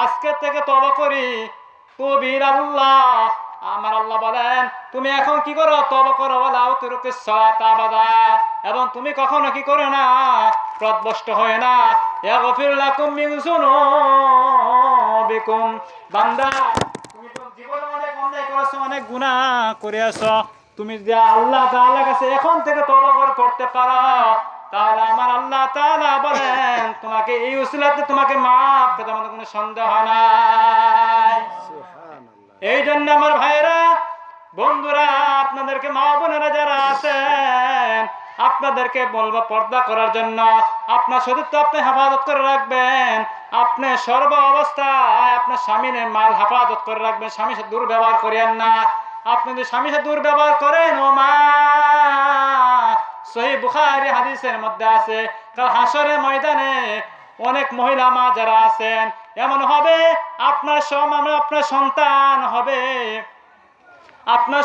A: আজকে থেকে তওবা করি। কবির আল্লাহ, আমার আল্লাহ বলেন তুমি এখন কি করো, তওবা করো, ওয়ালাউ তুরকিস সালাতা আবাদা, এবং তুমি কখনো কি করো না, পথভ্রষ্ট হয় না। ইয়াগফির লাকুম মিন যুনুবিকুম, বান্দা তুমি তো জীবনে অনেক অন্যায় করেছো, অনেক গুনাহ করেছো, তুমি যে আল্লাহ তাআলার কাছে এখন থেকে তওবা করতে পারো তাহলে আমার আল্লাহ তাআলা বলেন তোমাকে এই উসিলাতে তোমাকে মাফ করতে আমাদের কোনো সন্দেহ নাই। এই জন্য আমার ভাইয়েরা বন্ধুরা আপনাদেরকে মা বোনেরা যারা আছেন আপনাদেরকে বলবো পর্দা করার জন্য আপনার সতীত্ব আপনি হেফাজত করে রাখবেন। আপনি সর্ব অবস্থায় আপনার স্বামীর মাল হেফাজত করে রাখবেন। স্বামীর সাথে দুর্ব্যবহার করেন না। আপনি যদি স্বামীর সাথে দুর্ব্যবহার করেন ও মা, সহিহ বুখারী হাদিসের মধ্যে আছে কাল হাসরের ময়দানে অনেক মহিলা মা যারা আছেন এমন হবে আপনার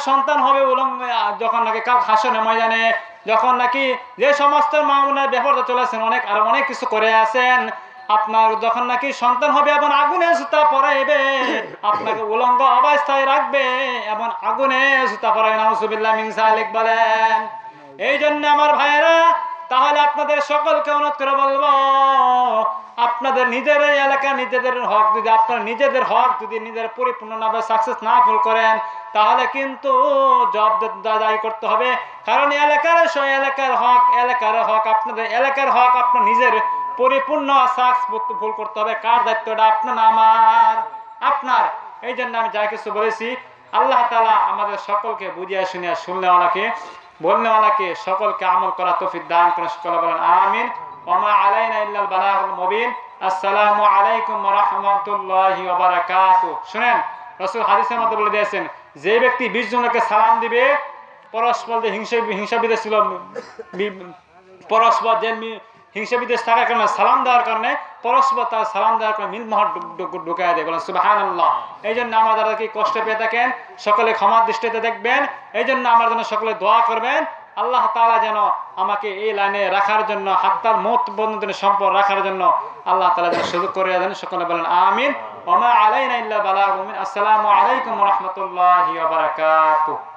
A: সন্তান হবে উলঙ্গ। যখন নাকি কাল হাসরের ময়দানে যখন নাকি যে সমস্ত মা বোনের ব্যবহার চলেছেন অনেক কিছু করে আছেন, আপনার যখন নাকি সন্তান হবে এবং আগুনে জুতা পরাইবে, আপনাকে উলঙ্গ অবস্থায় রাখবে এবং আগুনে জুতা পরাইবে। নাউজুবিল্লাহ মিন যালিক বলেন। এই জন্য আমার ভাইয়েরা তাহলে আপনাদের সকলকে অনুরোধ করে বলবো আপনাদের নিজের এলাকা নিজেদের হক যদি আপনার নিজেদের হক যদি নিজের পরিপূর্ণভাবে সাকসেস না ফুল করেন তাহলে কিন্তু জবাবদারি করতে হবে। কারণ এলাকার হক আপনাদের এলাকার হক আপনার নিজের পরিপূর্ণ সাকসেস ফুল করতে হবে। কার দায়িত্বটা? আপনার না আমার? আপনার। এই জন্য আমি যা কিছু বলেছি আল্লাহ তাআলা আমাদের সকলকে বুঝিয়ে শুনিয়া বলনেওয়ালাকে সকলকে আমল করা তৌফিক দান করেন। সকলে বলেন আমিন। ওয়া মা আলাইনা ইল্লাল বালাগুল মুবিন। আসসালামু আলাইকুম ওয়া রাহমাতুল্লাহি ওয়া বারাকাতুহু। শুনেন, রাসূল হাদিসের মধ্যে বলে দিয়েছেন যে ব্যক্তি 20 জনকে সালাম দিবে, পরস্পর যে হিংসা বিদ্বেষ ছিল, পরস্পর যে হিংসা বিদ্বেষ থাকার কারণে সালাম দেওয়ার কারণে পরস্পর তার সালাম দেওয়ার কারণে মিল মহর ঢুকায় দেয়। বলেন সুবহানাল্লাহ। এই জন্য আমরা যারা কি কষ্ট পেয়ে থাকেন সকলে ক্ষমার দৃষ্টিতে দেখবেন। এই জন্য আমার জন্য সকলে দোয়া করবেন আল্লাহ তাআলা যেন আমাকে এই লাইনে রাখার জন্য হাত্তার মত পর্যন্ত সম্পর্ক রাখার জন্য আল্লাহ তাআলা যেন সুযোগ করে দেন। সকলে বলেন আমিন। ওয়া মা আলাইনা ইল্লা বালাগুল মুবিন। আসসালামু আলাইকুম ওয়া রাহমাতুল্লাহি ওয়া বারাকাতুহু।